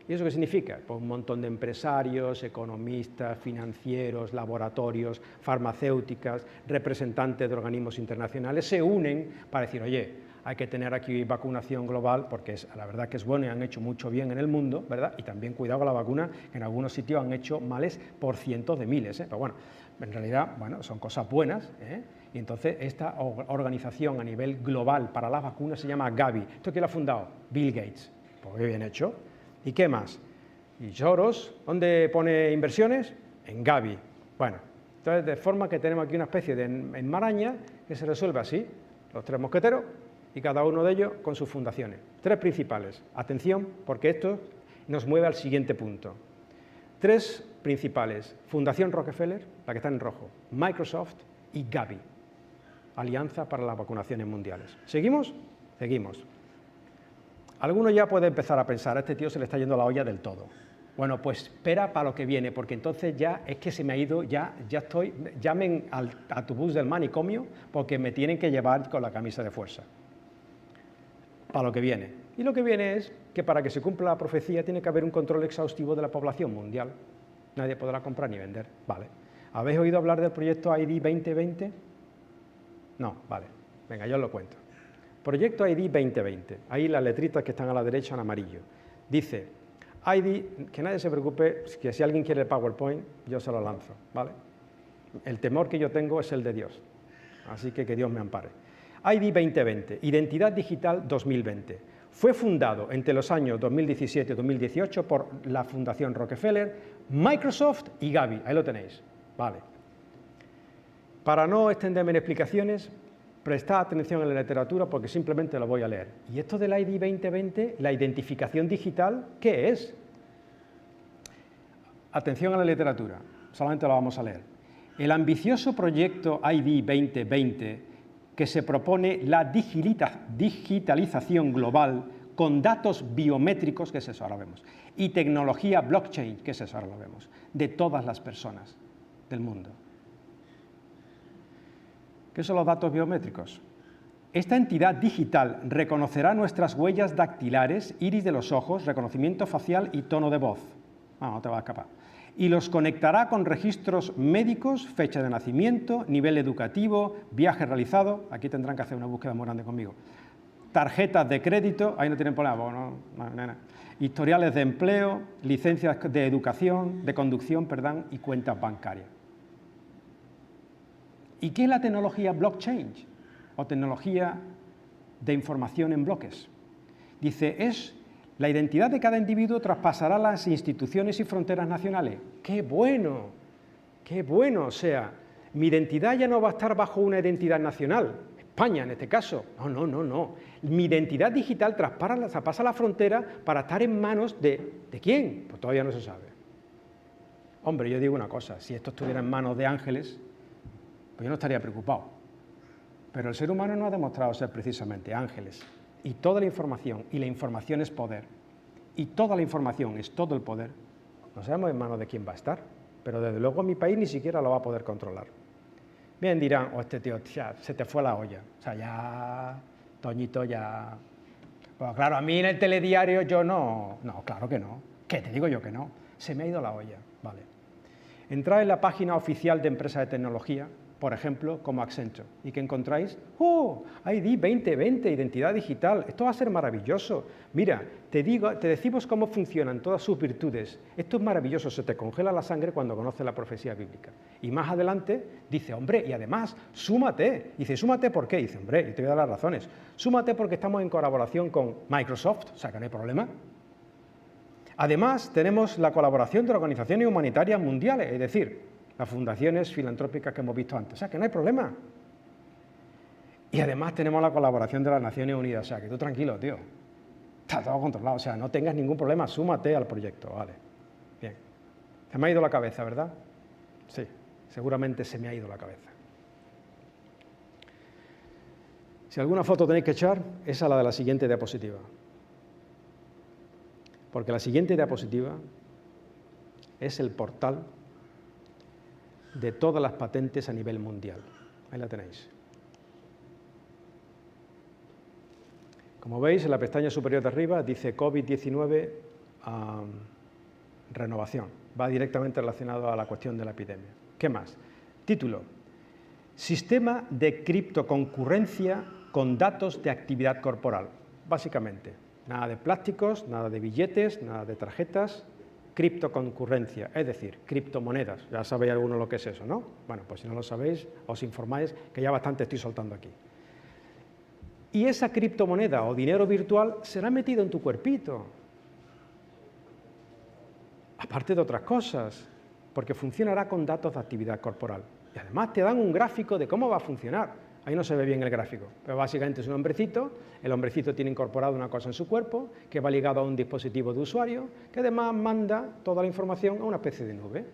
¿Y eso qué significa? Pues un montón de empresarios, economistas, financieros, laboratorios, farmacéuticas, representantes de organismos internacionales se unen para decir, oye, hay que tener aquí vacunación global, porque la verdad que es bueno y han hecho mucho bien en el mundo, ¿verdad? Y también cuidado con la vacuna, que en algunos sitios han hecho males por cientos de miles, ¿eh? Pero bueno, en realidad, bueno, son cosas buenas, ¿eh? Y entonces esta organización a nivel global para las vacunas se llama Gavi. ¿Esto quién lo ha fundado? Bill Gates. Pues qué bien hecho. ¿Y qué más? Y Soros, ¿dónde pone inversiones? En Gavi. Bueno, entonces de forma que tenemos aquí una especie de enmaraña que se resuelve así, los tres mosqueteros y cada uno de ellos con sus fundaciones. Tres principales. Atención, porque esto nos mueve al siguiente punto. Tres principales. Fundación Rockefeller, la que está en rojo, Microsoft y Gavi. Alianza para las vacunaciones mundiales. ¿Seguimos? Seguimos. Alguno ya puede empezar a pensar, a este tío se le está yendo la olla del todo. Bueno, pues espera para lo que viene, porque entonces ya es que se me ha ido, ya estoy, llamen al autobús del manicomio porque me tienen que llevar con la camisa de fuerza. Para lo que viene. Y lo que viene es que para que se cumpla la profecía tiene que haber un control exhaustivo de la población mundial. Nadie podrá comprar ni vender. Vale. ¿Habéis oído hablar del proyecto ID 2020? No, vale. Venga, yo os lo cuento. Proyecto ID 2020. Ahí las letritas que están a la derecha en amarillo. Dice, ID, que nadie se preocupe, que si alguien quiere el PowerPoint, yo se lo lanzo, ¿vale? El temor que yo tengo es el de Dios. Así que Dios me ampare. ID 2020, Identidad Digital 2020. Fue fundado entre los años 2017 y 2018 por la Fundación Rockefeller, Microsoft y Gavi. Ahí lo tenéis. Vale. Para no extenderme en explicaciones, prestad atención en la literatura porque simplemente lo voy a leer. Y esto del ID 2020, la identificación digital, ¿qué es? Atención a la literatura, solamente lo vamos a leer. El ambicioso proyecto ID 2020, que se propone la digitalización global con datos biométricos, que es eso, ahora vemos, y tecnología blockchain, que es eso, ahora lo vemos, de todas las personas del mundo. ¿Qué son los datos biométricos? Esta entidad digital reconocerá nuestras huellas dactilares, iris de los ojos, reconocimiento facial y tono de voz. No te va a escapar. Y los conectará con registros médicos, fecha de nacimiento, nivel educativo, viaje realizado, aquí tendrán que hacer una búsqueda muy grande conmigo, tarjetas de crédito, ahí no tienen problema, historiales de empleo, licencias de educación, de conducción, perdón, y cuentas bancarias. ¿Y qué es la tecnología blockchain o tecnología de información en bloques? Dice, es la identidad de cada individuo traspasará las instituciones y fronteras nacionales. ¡Qué bueno! ¡Qué bueno! O sea, mi identidad ya no va a estar bajo una identidad nacional, España en este caso. No. Mi identidad digital traspasa la frontera para estar en manos ¿de quién? Pues todavía no se sabe. Hombre, yo digo una cosa, si esto estuviera en manos de ángeles, pues yo no estaría preocupado. Pero el ser humano no ha demostrado ser precisamente ángeles. Y toda la información, y la información es poder, y toda la información es todo el poder, no sabemos en manos de quién va a estar, pero desde luego mi país ni siquiera lo va a poder controlar. Bien dirán, este tío, tía, se te fue la olla, o sea, ya, Toñito, ya... Pues claro, a mí en el telediario yo no, claro que no, ¿qué te digo yo que no? Se me ha ido la olla, vale. Entrad en la página oficial de empresas de tecnología, por ejemplo, como Accenture, y que encontráis, ID 2020, identidad digital, esto va a ser maravilloso. Mira, te decimos cómo funcionan todas sus virtudes. Esto es maravilloso, se te congela la sangre cuando conoces la profecía bíblica. Y más adelante dice, hombre, y además, súmate. Dice, súmate, ¿por qué? Dice, hombre, y te voy a dar las razones. Súmate porque estamos en colaboración con Microsoft, o sea que no hay problema. Además, tenemos la colaboración de organizaciones humanitarias mundiales, es decir, las fundaciones filantrópicas que hemos visto antes, o sea que no hay problema. Y además tenemos la colaboración de las Naciones Unidas, o sea que tú tranquilo, tío, está todo controlado, o sea, no tengas ningún problema, súmate al proyecto, vale. Bien, se me ha ido la cabeza, ¿verdad? Sí, seguramente se me ha ido la cabeza. Si alguna foto tenéis que echar, esa es la de la siguiente diapositiva. Porque la siguiente diapositiva es el portal de todas las patentes a nivel mundial. Ahí la tenéis. Como veis, en la pestaña superior de arriba dice COVID-19 renovación. Va directamente relacionado a la cuestión de la epidemia. ¿Qué más? Título. Sistema de criptoconcurrencia con datos de actividad corporal, básicamente. Nada de plásticos, nada de billetes, nada de tarjetas, criptoconcurrencia, es decir, criptomonedas. Ya sabéis alguno lo que es eso, ¿no? Bueno, pues si no lo sabéis, os informáis, que ya bastante estoy soltando aquí. Y esa criptomoneda o dinero virtual será metido en tu cuerpito, aparte de otras cosas, porque funcionará con datos de actividad corporal. Y además te dan un gráfico de cómo va a funcionar. Ahí no se ve bien el gráfico, pero básicamente es un hombrecito, el hombrecito tiene incorporado una cosa en su cuerpo, que va ligado a un dispositivo de usuario, que además manda toda la información a una especie de nube,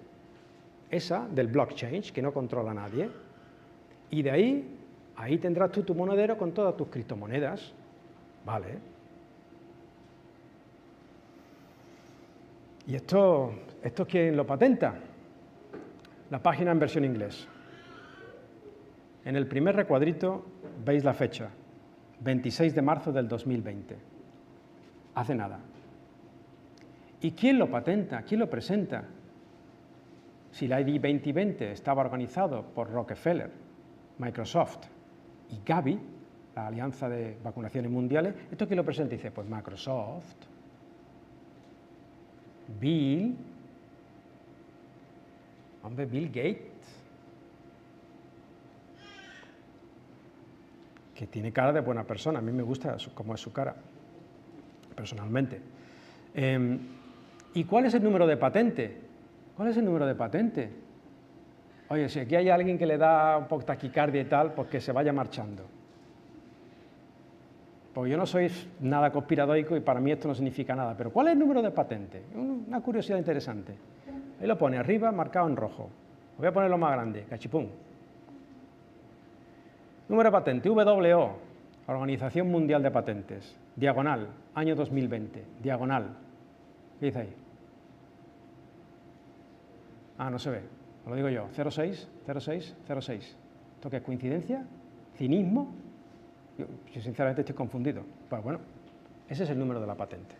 esa del blockchain, que no controla nadie, y de ahí tendrás tú tu monedero con todas tus criptomonedas, ¿vale? ¿Y esto quién lo patenta? La página en versión inglés. En el primer recuadrito veis la fecha, 26 de marzo del 2020. Hace nada. ¿Y quién lo patenta? ¿Quién lo presenta? Si la ID 2020 estaba organizado por Rockefeller, Microsoft y Gavi, la Alianza de Vacunaciones Mundiales, ¿esto quién lo presenta? Dice, pues Microsoft, Bill Gates, que tiene cara de buena persona, a mí me gusta cómo es su cara, personalmente. ¿Y cuál es el número de patente? ¿Cuál es el número de patente? Oye, si aquí hay alguien que le da un poco taquicardia y tal, pues que se vaya marchando. Porque yo no soy nada conspiranoico y para mí esto no significa nada, pero ¿cuál es el número de patente? Una curiosidad interesante. Ahí lo pone arriba, marcado en rojo. Voy a ponerlo más grande, cachipum. Número de patente, WO, Organización Mundial de Patentes, diagonal, año 2020, diagonal. ¿Qué dice ahí? Ah, no se ve, lo digo yo, 06, 06, 06. ¿Esto qué es? ¿Coincidencia? ¿Cinismo? Yo sinceramente estoy confundido. Pues bueno, ese es el número de la patente.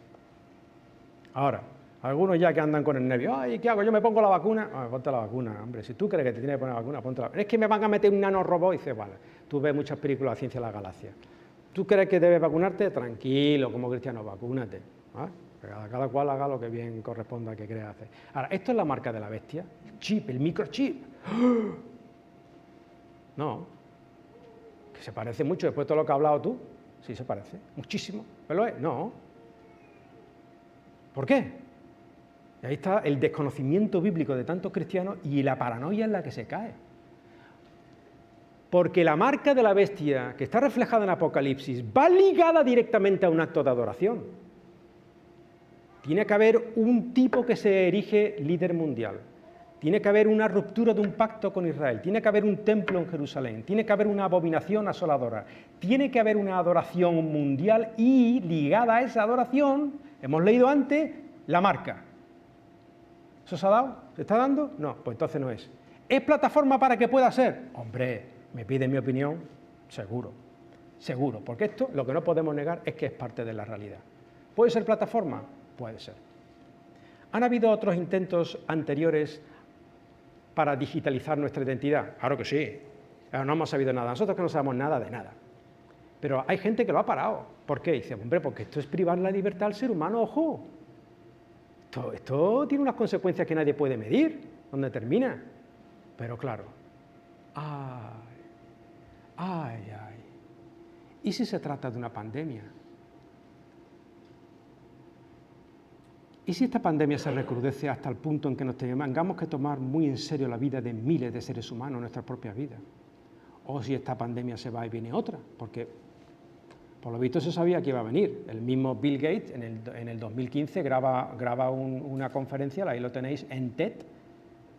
Ahora, algunos ya que andan con el nervio, ay, ¿qué hago? ¿Yo me pongo la vacuna? Ah, ponte la vacuna, hombre, si tú crees que te tienes que poner la vacuna, ponte la vacuna. Es que me van a meter un nanorobot, y dices, vale, tú ves muchas películas de ciencia de la galaxia. ¿Tú crees que debes vacunarte? Tranquilo, como cristiano, vacúnate. ¿Ah? Cada cual haga lo que bien corresponda que crea hacer. Ahora, esto es la marca de la bestia, el chip, el microchip. No, que se parece mucho después de todo lo que has hablado tú. Sí, se parece, muchísimo. ¿Pero lo es? No. ¿Por qué? Y ahí está el desconocimiento bíblico de tantos cristianos y la paranoia en la que se cae. Porque la marca de la bestia, que está reflejada en Apocalipsis, va ligada directamente a un acto de adoración. Tiene que haber un tipo que se erige líder mundial. Tiene que haber una ruptura de un pacto con Israel. Tiene que haber un templo en Jerusalén. Tiene que haber una abominación asoladora. Tiene que haber una adoración mundial y ligada a esa adoración, hemos leído antes, la marca. ¿Eso se ha dado? ¿Se está dando? No, pues entonces no es. ¿Es plataforma para que pueda ser? Hombre, me pide mi opinión, seguro, seguro, porque esto lo que no podemos negar es que es parte de la realidad. ¿Puede ser plataforma? Puede ser. ¿Han habido otros intentos anteriores para digitalizar nuestra identidad? Claro que sí, pero no hemos sabido nada, nosotros que no sabemos nada de nada. Pero hay gente que lo ha parado. ¿Por qué? Dice, hombre, porque esto es privar la libertad al ser humano, ojo. Esto tiene unas consecuencias que nadie puede medir, ¿dónde termina? Pero claro, ay. ¿Y si se trata de una pandemia? ¿Y si esta pandemia se recrudece hasta el punto en que nos tengamos que tomar muy en serio la vida de miles de seres humanos, nuestras propias vidas? O si esta pandemia se va y viene otra, porque por lo visto se sabía que iba a venir. El mismo Bill Gates en el 2015 graba una conferencia, ahí lo tenéis en TED,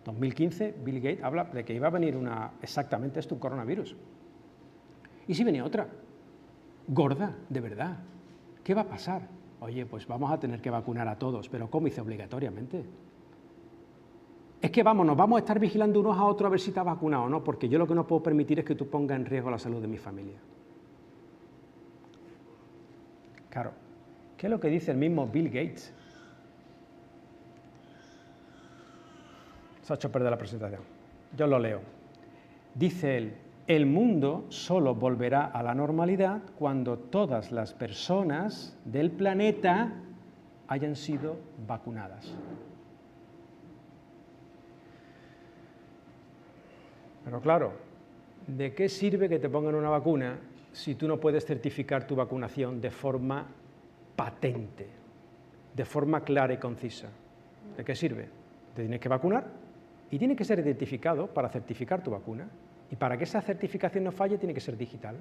2015, Bill Gates habla de que iba a venir exactamente esto, un coronavirus. ¿Y si viene otra? Gorda, de verdad. ¿Qué va a pasar? Oye, pues vamos a tener que vacunar a todos, pero ¿cómo dice obligatoriamente? Es que nos vamos a estar vigilando unos a otros a ver si está vacunado o no, porque yo lo que no puedo permitir es que tú pongas en riesgo la salud de mi familia. Claro, ¿qué es lo que dice el mismo Bill Gates? Se ha hecho perder la presentación. Yo lo leo. Dice él, el mundo solo volverá a la normalidad cuando todas las personas del planeta hayan sido vacunadas. Pero claro, ¿de qué sirve que te pongan una vacuna si tú no puedes certificar tu vacunación de forma patente, de forma clara y concisa? ¿De qué sirve? Te tienes que vacunar y tiene que ser identificado para certificar tu vacuna. Y para que esa certificación no falle, tiene que ser digital.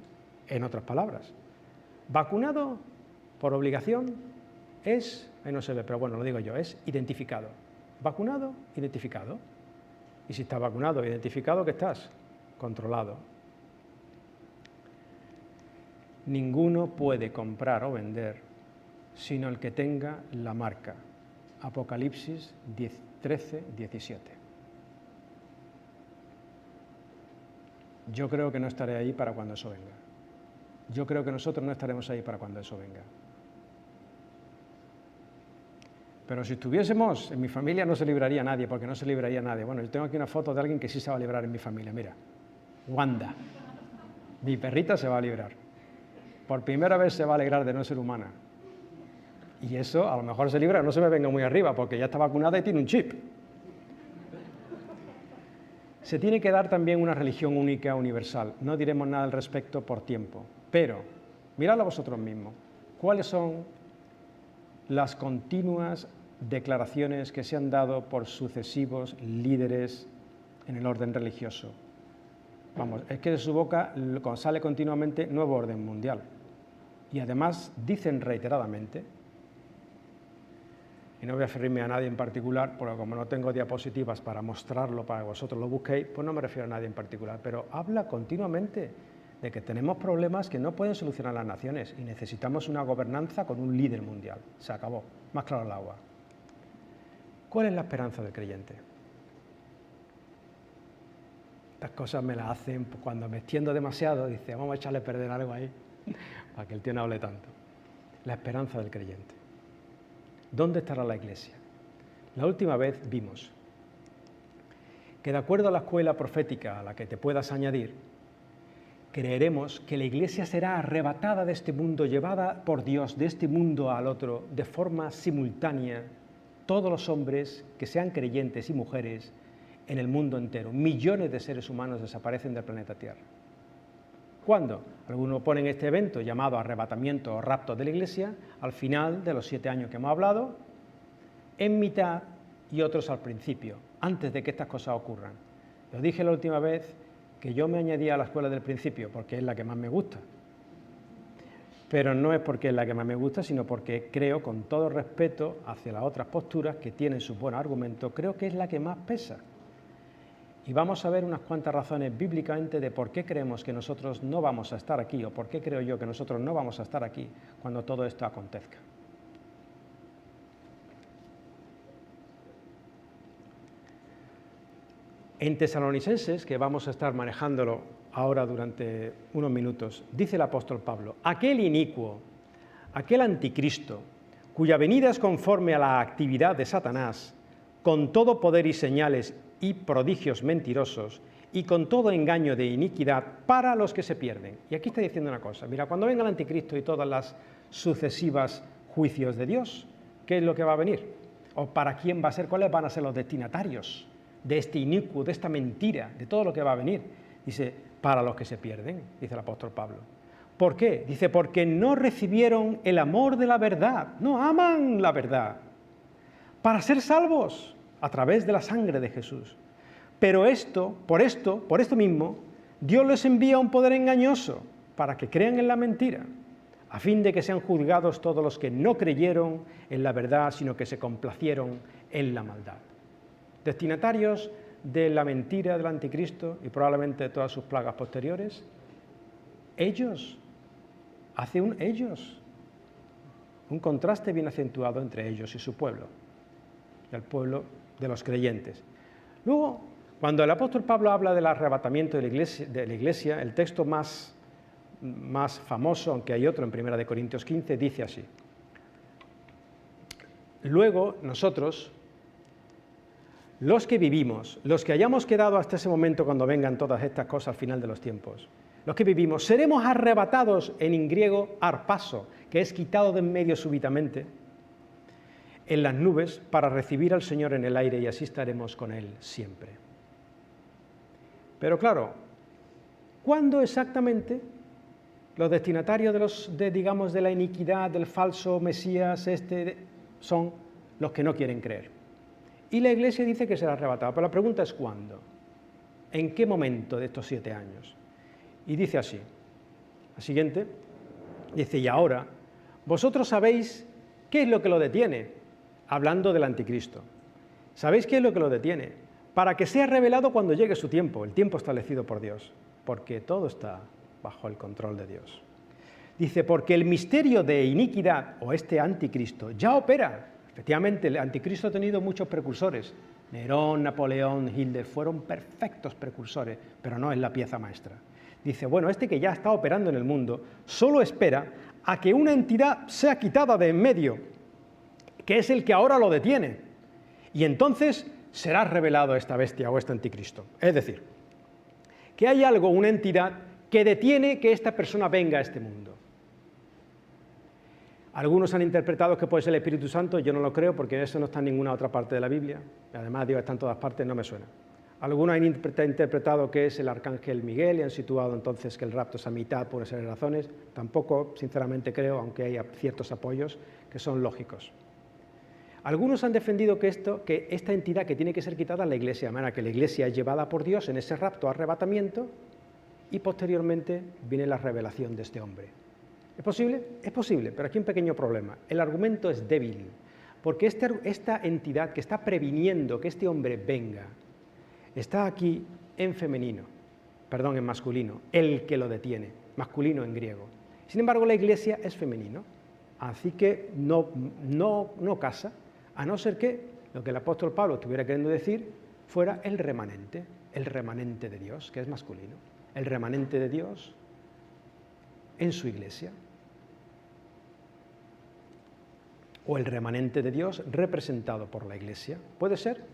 En otras palabras, vacunado por obligación es, ahí no se ve, pero bueno, lo digo yo, es identificado. Vacunado, identificado. Y si estás vacunado, identificado, ¿qué estás? Controlado. Ninguno puede comprar o vender sino el que tenga la marca. Apocalipsis 13, 17. Yo creo que no estaré ahí para cuando eso venga. Yo creo que nosotros no estaremos ahí para cuando eso venga. Pero si estuviésemos, en mi familia no se libraría nadie, porque no se libraría nadie. Bueno, yo tengo aquí una foto de alguien que sí se va a librar en mi familia, mira. Wanda. Mi perrita se va a librar. Por primera vez se va a alegrar de no ser humana. Y eso a lo mejor se libra, no se me venga muy arriba, porque ya está vacunada y tiene un chip. Se tiene que dar también una religión única, universal. No diremos nada al respecto por tiempo, pero miradlo vosotros mismos. ¿Cuáles son las continuas declaraciones que se han dado por sucesivos líderes en el orden religioso? Vamos, es que de su boca sale continuamente nuevo orden mundial. Y además dicen reiteradamente, y no voy a referirme a nadie en particular, porque como no tengo diapositivas para mostrarlo, para que vosotros lo busquéis, pues no me refiero a nadie en particular, pero habla continuamente de que tenemos problemas que no pueden solucionar las naciones y necesitamos una gobernanza con un líder mundial. Se acabó, más claro el agua. ¿Cuál es la esperanza del creyente? Estas cosas me las hacen cuando me extiendo demasiado, dice, vamos a echarle a perder algo ahí, para que el tío no hable tanto. La esperanza del creyente. ¿Dónde estará la Iglesia? La última vez vimos que de acuerdo a la escuela profética a la que te puedas añadir, creeremos que la Iglesia será arrebatada de este mundo, llevada por Dios de este mundo al otro, de forma simultánea, todos los hombres que sean creyentes y mujeres en el mundo entero. Millones de seres humanos desaparecen del planeta Tierra. ¿Cuándo? Algunos ponen este evento llamado arrebatamiento o rapto de la Iglesia al final de los 7 años que hemos hablado, en mitad y otros al principio, antes de que estas cosas ocurran. Os dije la última vez que yo me añadía a la escuela del principio porque es la que más me gusta. Pero no es porque es la que más me gusta, sino porque creo, con todo respeto hacia las otras posturas que tienen sus buenos argumentos, creo que es la que más pesa. Y vamos a ver unas cuantas razones bíblicamente de por qué creemos que nosotros no vamos a estar aquí, o por qué creo yo que nosotros no vamos a estar aquí cuando todo esto acontezca. En Tesalonicenses, que vamos a estar manejándolo ahora durante unos minutos, dice el apóstol Pablo, aquel inicuo, aquel anticristo, cuya venida es conforme a la actividad de Satanás, con todo poder y señales y prodigios mentirosos, y con todo engaño de iniquidad para los que se pierden. Y aquí está diciendo una cosa, mira, cuando venga el anticristo y todas las sucesivas juicios de Dios, ¿qué es lo que va a venir? ¿O para quién va a ser? ¿Cuáles van a ser los destinatarios de este inicuo, de esta mentira, de todo lo que va a venir? Dice, para los que se pierden, dice el apóstol Pablo. ¿Por qué? Dice, porque no recibieron el amor de la verdad, no aman la verdad, para ser salvos a través de la sangre de Jesús. Pero por esto mismo, Dios les envía un poder engañoso para que crean en la mentira, a fin de que sean juzgados todos los que no creyeron en la verdad, sino que se complacieron en la maldad. Destinatarios de la mentira del anticristo y probablemente de todas sus plagas posteriores, ellos, un contraste bien acentuado entre ellos y su pueblo, el pueblo de los creyentes. Luego, cuando el apóstol Pablo habla del arrebatamiento de la iglesia, el texto más famoso, aunque hay otro en 1 Corintios 15, dice así: luego nosotros, los que vivimos, los que hayamos quedado hasta ese momento cuando vengan todas estas cosas al final de los tiempos, los que vivimos, seremos arrebatados, en griego arpaso, que es quitado de en medio súbitamente, en las nubes para recibir al Señor en el aire y así estaremos con Él siempre. Pero claro, ¿cuándo exactamente los destinatarios de la iniquidad, del falso Mesías, son los que no quieren creer? Y la Iglesia dice que será arrebatada, pero la pregunta es ¿cuándo? ¿En qué momento de estos 7 años? Y dice así, la siguiente, dice, y ahora, vosotros sabéis qué es lo que lo detiene, hablando del anticristo. ¿Sabéis qué es lo que lo detiene? Para que sea revelado cuando llegue su tiempo, el tiempo establecido por Dios, porque todo está bajo el control de Dios. Dice, porque el misterio de iniquidad, o este anticristo, ya opera. Efectivamente, el anticristo ha tenido muchos precursores. Nerón, Napoleón, Hitler, fueron perfectos precursores, pero no es la pieza maestra. Dice, bueno, este que ya está operando en el mundo, solo espera a que una entidad sea quitada de en medio, que es el que ahora lo detiene, y entonces será revelado esta bestia o este anticristo. Es decir, que hay algo, una entidad, que detiene que esta persona venga a este mundo. Algunos han interpretado que puede ser el Espíritu Santo, yo no lo creo porque eso no está en ninguna otra parte de la Biblia, además Dios está en todas partes, no me suena. Algunos han interpretado que es el arcángel Miguel y han situado entonces que el rapto es a mitad por esas razones, tampoco sinceramente creo, aunque hay ciertos apoyos que son lógicos. Algunos han defendido que esta entidad que tiene que ser quitada es la Iglesia, de manera que la Iglesia es llevada por Dios en ese rapto, arrebatamiento, y posteriormente viene la revelación de este hombre. ¿Es posible? Es posible, pero aquí hay un pequeño problema. El argumento es débil, porque esta entidad que está previniendo que este hombre venga, está aquí en en masculino, el que lo detiene, masculino en griego. Sin embargo, la Iglesia es femenino, así que no casa, a no ser que lo que el apóstol Pablo estuviera queriendo decir fuera el remanente de Dios, que es masculino, el remanente de Dios en su Iglesia, o el remanente de Dios representado por la Iglesia. Puede ser,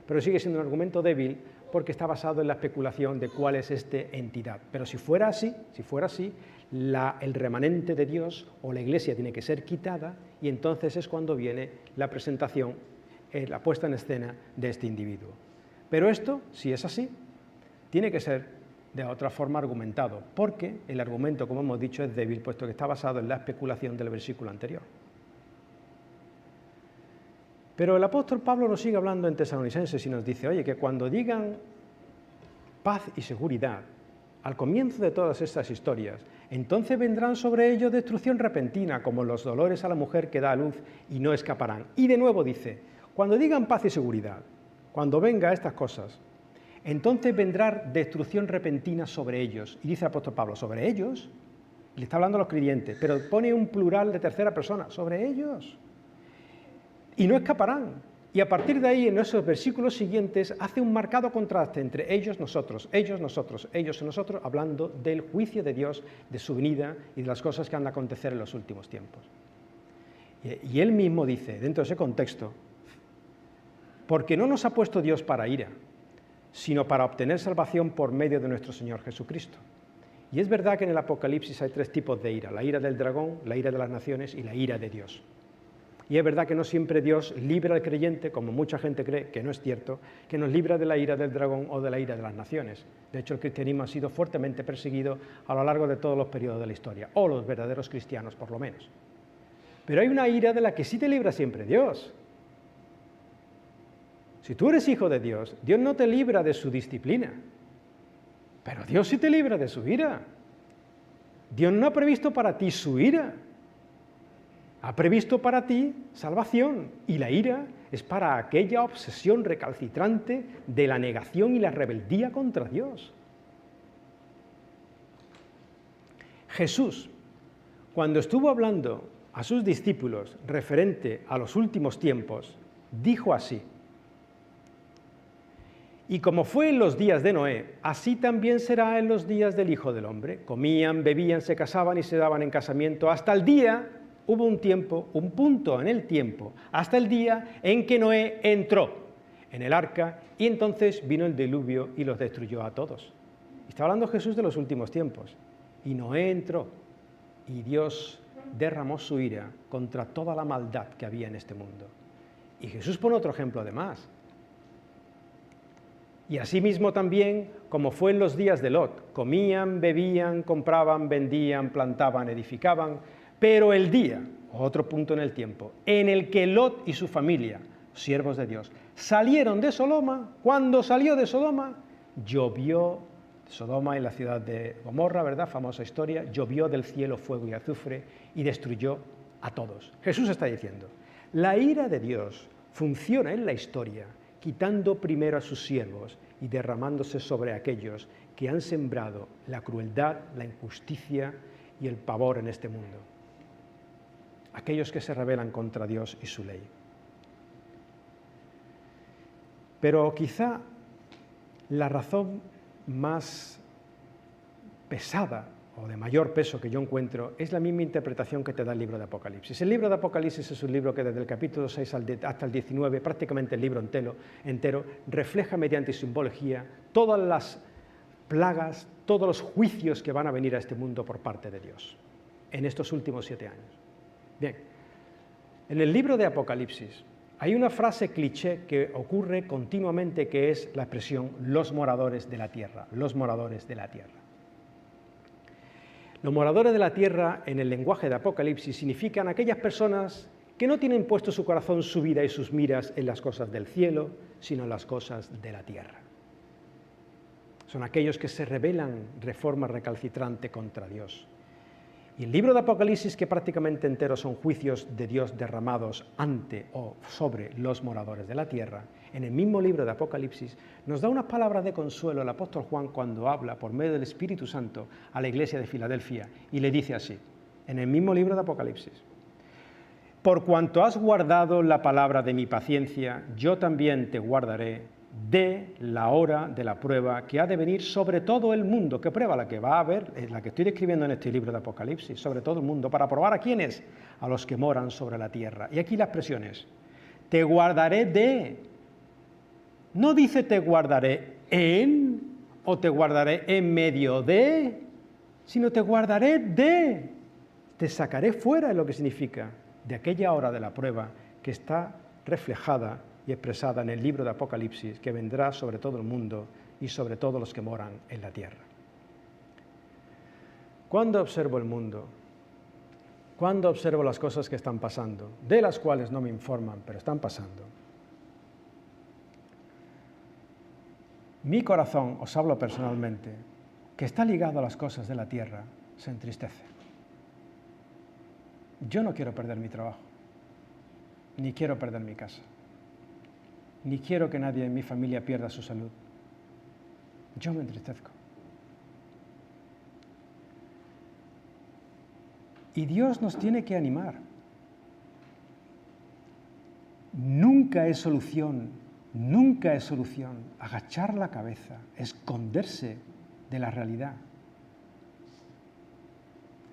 pero sigue siendo un argumento débil porque está basado en la especulación de cuál es esta entidad. Pero si fuera así, el remanente de Dios o la Iglesia tiene que ser quitada y entonces es cuando viene la presentación, la puesta en escena de este individuo. Pero esto, si es así, tiene que ser de otra forma argumentado, porque el argumento, como hemos dicho, es débil, puesto que está basado en la especulación del versículo anterior. Pero el apóstol Pablo nos sigue hablando en Tesalonicenses y nos dice, oye, que cuando digan paz y seguridad, al comienzo de todas estas historias, entonces vendrán sobre ellos destrucción repentina, como los dolores a la mujer que da a luz y no escaparán. Y de nuevo dice, cuando digan paz y seguridad, cuando venga estas cosas, entonces vendrá destrucción repentina sobre ellos. Y dice el apóstol Pablo, sobre ellos, le está hablando a los creyentes, pero pone un plural de tercera persona, sobre ellos. Y no escaparán. Y a partir de ahí, en esos versículos siguientes, hace un marcado contraste entre ellos, nosotros, ellos, nosotros, ellos y nosotros, hablando del juicio de Dios, de su venida y de las cosas que han de acontecer en los últimos tiempos. Y él mismo dice, dentro de ese contexto, porque no nos ha puesto Dios para ira, sino para obtener salvación por medio de nuestro Señor Jesucristo. Y es verdad que en el Apocalipsis hay 3 tipos de ira, la ira del dragón, la ira de las naciones y la ira de Dios. Y es verdad que no siempre Dios libra al creyente, como mucha gente cree, que no es cierto, que nos libra de la ira del dragón o de la ira de las naciones. De hecho, el cristianismo ha sido fuertemente perseguido a lo largo de todos los periodos de la historia, o los verdaderos cristianos por lo menos. Pero hay una ira de la que sí te libra siempre Dios. Si tú eres hijo de Dios, Dios no te libra de su disciplina, pero Dios sí te libra de su ira. Dios no ha previsto para ti su ira. Ha previsto para ti salvación, y la ira es para aquella obsesión recalcitrante de la negación y la rebeldía contra Dios. Jesús, cuando estuvo hablando a sus discípulos referente a los últimos tiempos, dijo así: y como fue en los días de Noé, así también será en los días del Hijo del Hombre. Comían, bebían, se casaban y se daban en casamiento hasta el día. Hubo un tiempo, un punto en el tiempo, hasta el día en que Noé entró en el arca, y entonces vino el diluvio y los destruyó a todos. Está hablando Jesús de los últimos tiempos. Y Noé entró, y Dios derramó su ira contra toda la maldad que había en este mundo. Y Jesús pone otro ejemplo además. Y asimismo también, como fue en los días de Lot, comían, bebían, compraban, vendían, plantaban, edificaban, pero el día, otro punto en el tiempo, en el que Lot y su familia, siervos de Dios, salieron de Sodoma, cuando salió de Sodoma, llovió, Sodoma en la ciudad de Gomorra, ¿verdad? Famosa historia, llovió del cielo fuego y azufre y destruyó a todos. Jesús está diciendo, la ira de Dios funciona en la historia, quitando primero a sus siervos y derramándose sobre aquellos que han sembrado la crueldad, la injusticia y el pavor en este mundo. Aquellos que se rebelan contra Dios y su ley. Pero quizá la razón más pesada o de mayor peso que yo encuentro es la misma interpretación que te da el libro de Apocalipsis. El libro de Apocalipsis es un libro que desde el capítulo 6 hasta el 19, prácticamente el libro entero, refleja mediante simbología todas las plagas, todos los juicios que van a venir a este mundo por parte de Dios en estos últimos 7 años. Bien, en el libro de Apocalipsis hay una frase cliché que ocurre continuamente, que es la expresión los moradores de la tierra, los moradores de la tierra. Los moradores de la tierra, en el lenguaje de Apocalipsis, significan aquellas personas que no tienen puesto su corazón, su vida y sus miras en las cosas del cielo, sino en las cosas de la tierra. Son aquellos que se rebelan de forma recalcitrante contra Dios. Y el libro de Apocalipsis, que prácticamente entero son juicios de Dios derramados ante o sobre los moradores de la tierra, en el mismo libro de Apocalipsis nos da unas palabras de consuelo el apóstol Juan cuando habla por medio del Espíritu Santo a la iglesia de Filadelfia y le dice así, en el mismo libro de Apocalipsis: por cuanto has guardado la palabra de mi paciencia, yo también te guardaré de la hora de la prueba que ha de venir sobre todo el mundo. ¿Qué prueba? La que va a haber, la que estoy describiendo en este libro de Apocalipsis, sobre todo el mundo, para probar a quiénes, a los que moran sobre la tierra. Y aquí la expresión es, te guardaré de, no dice te guardaré en, o te guardaré en medio de, sino te guardaré de, te sacaré fuera, es lo que significa, de aquella hora de la prueba que está reflejada y expresada en el libro de Apocalipsis, que vendrá sobre todo el mundo y sobre todos los que moran en la tierra. Cuando observo el mundo, cuando observo las cosas que están pasando, de las cuales no me informan, pero están pasando, mi corazón, os hablo personalmente, que está ligado a las cosas de la tierra, se entristece. Yo no quiero perder mi trabajo, ni quiero perder mi casa, ni quiero que nadie en mi familia pierda su salud. Yo me entristezco. Y Dios nos tiene que animar. Nunca es solución agachar la cabeza, esconderse de la realidad.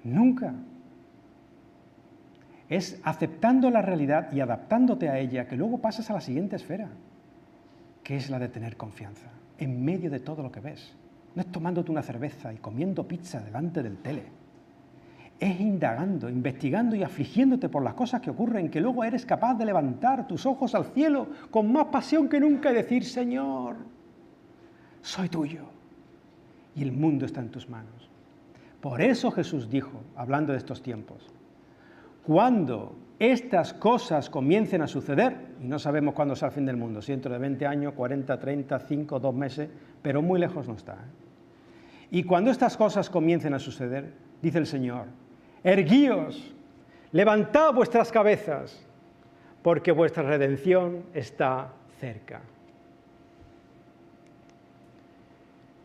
Nunca. Es aceptando la realidad y adaptándote a ella que luego pasas a la siguiente esfera, que es la de tener confianza, en medio de todo lo que ves. No es tomándote una cerveza y comiendo pizza delante del tele. Es indagando, investigando y afligiéndote por las cosas que ocurren, que luego eres capaz de levantar tus ojos al cielo con más pasión que nunca y decir, Señor, soy tuyo y el mundo está en tus manos. Por eso Jesús dijo, hablando de estos tiempos, cuando estas cosas comiencen a suceder, y no sabemos cuándo sea el fin del mundo, si dentro de 20 años, 40, 30, 5, 2 meses, pero muy lejos no está. Y cuando estas cosas comiencen a suceder, dice el Señor, erguíos, levantad vuestras cabezas, porque vuestra redención está cerca.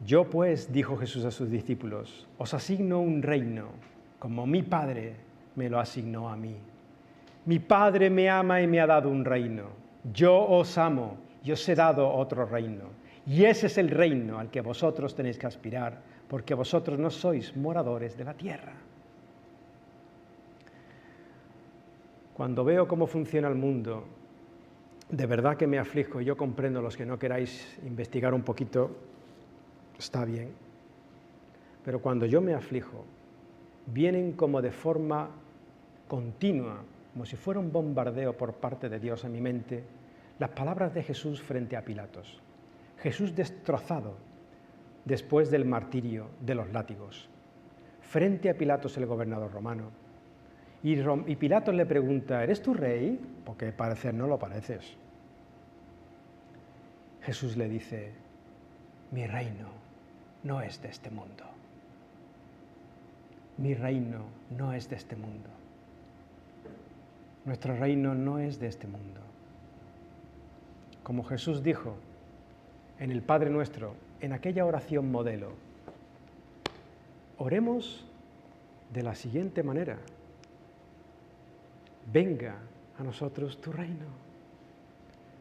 Yo pues, dijo Jesús a sus discípulos, os asigno un reino, como mi Padre me lo asignó a mí. Mi Padre me ama y me ha dado un reino. Yo os amo y os he dado otro reino. Y ese es el reino al que vosotros tenéis que aspirar, porque vosotros no sois moradores de la tierra. Cuando veo cómo funciona el mundo de verdad que me aflijo. Yo comprendo los que no queráis investigar un poquito, está bien. Pero cuando yo me aflijo, vienen como de forma continua, como si fuera un bombardeo por parte de Dios a mi mente, las palabras de Jesús frente a Pilatos. Jesús destrozado después del martirio de los látigos. Frente a Pilatos, el gobernador romano. Y Pilatos le pregunta, ¿eres tú rey? Porque parecer no lo pareces. Jesús le dice, mi reino no es de este mundo. Mi reino no es de este mundo. Nuestro reino no es de este mundo. Como Jesús dijo en el Padre Nuestro, en aquella oración modelo, oremos de la siguiente manera. Venga a nosotros tu reino.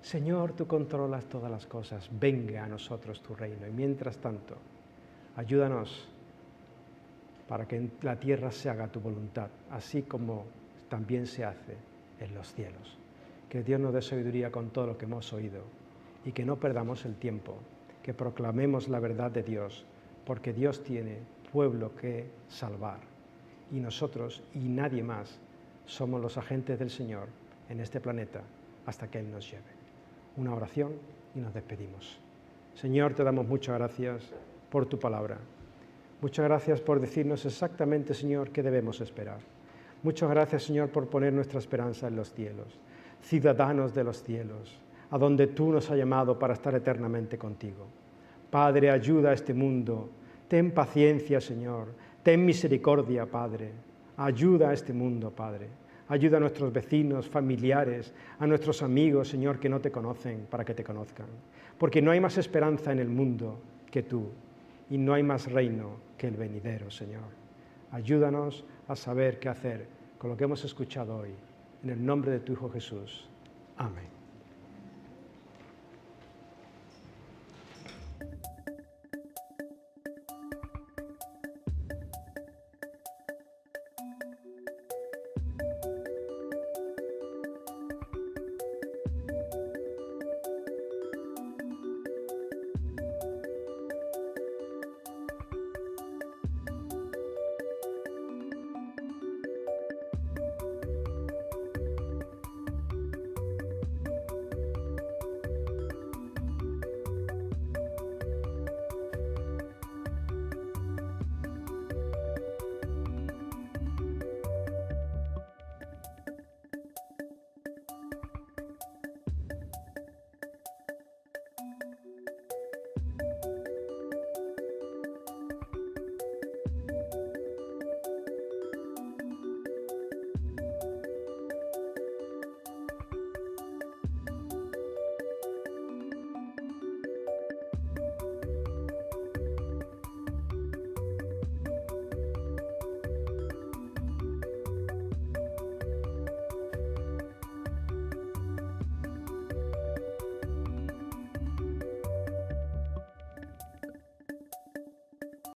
Señor, tú controlas todas las cosas. Venga a nosotros tu reino. Y mientras tanto, ayúdanos para que en la tierra se haga tu voluntad, así como también se hace en los cielos. Que Dios nos dé sabiduría con todo lo que hemos oído y que no perdamos el tiempo, que proclamemos la verdad de Dios, porque Dios tiene pueblo que salvar y nosotros y nadie más somos los agentes del Señor en este planeta hasta que Él nos lleve. Una oración y nos despedimos. Señor, te damos muchas gracias por tu palabra. Muchas gracias por decirnos exactamente, Señor, qué debemos esperar. Muchas gracias, Señor, por poner nuestra esperanza en los cielos, ciudadanos de los cielos, a donde tú nos has llamado para estar eternamente contigo. Padre, ayuda a este mundo. Ten paciencia, Señor. Ten misericordia, Padre. Ayuda a este mundo, Padre. Ayuda a nuestros vecinos, familiares, a nuestros amigos, Señor, que no te conocen, para que te conozcan. Porque no hay más esperanza en el mundo que tú, y no hay más reino que el venidero, Señor. Ayúdanos a saber qué hacer con lo que hemos escuchado hoy. En el nombre de tu Hijo Jesús. Amén.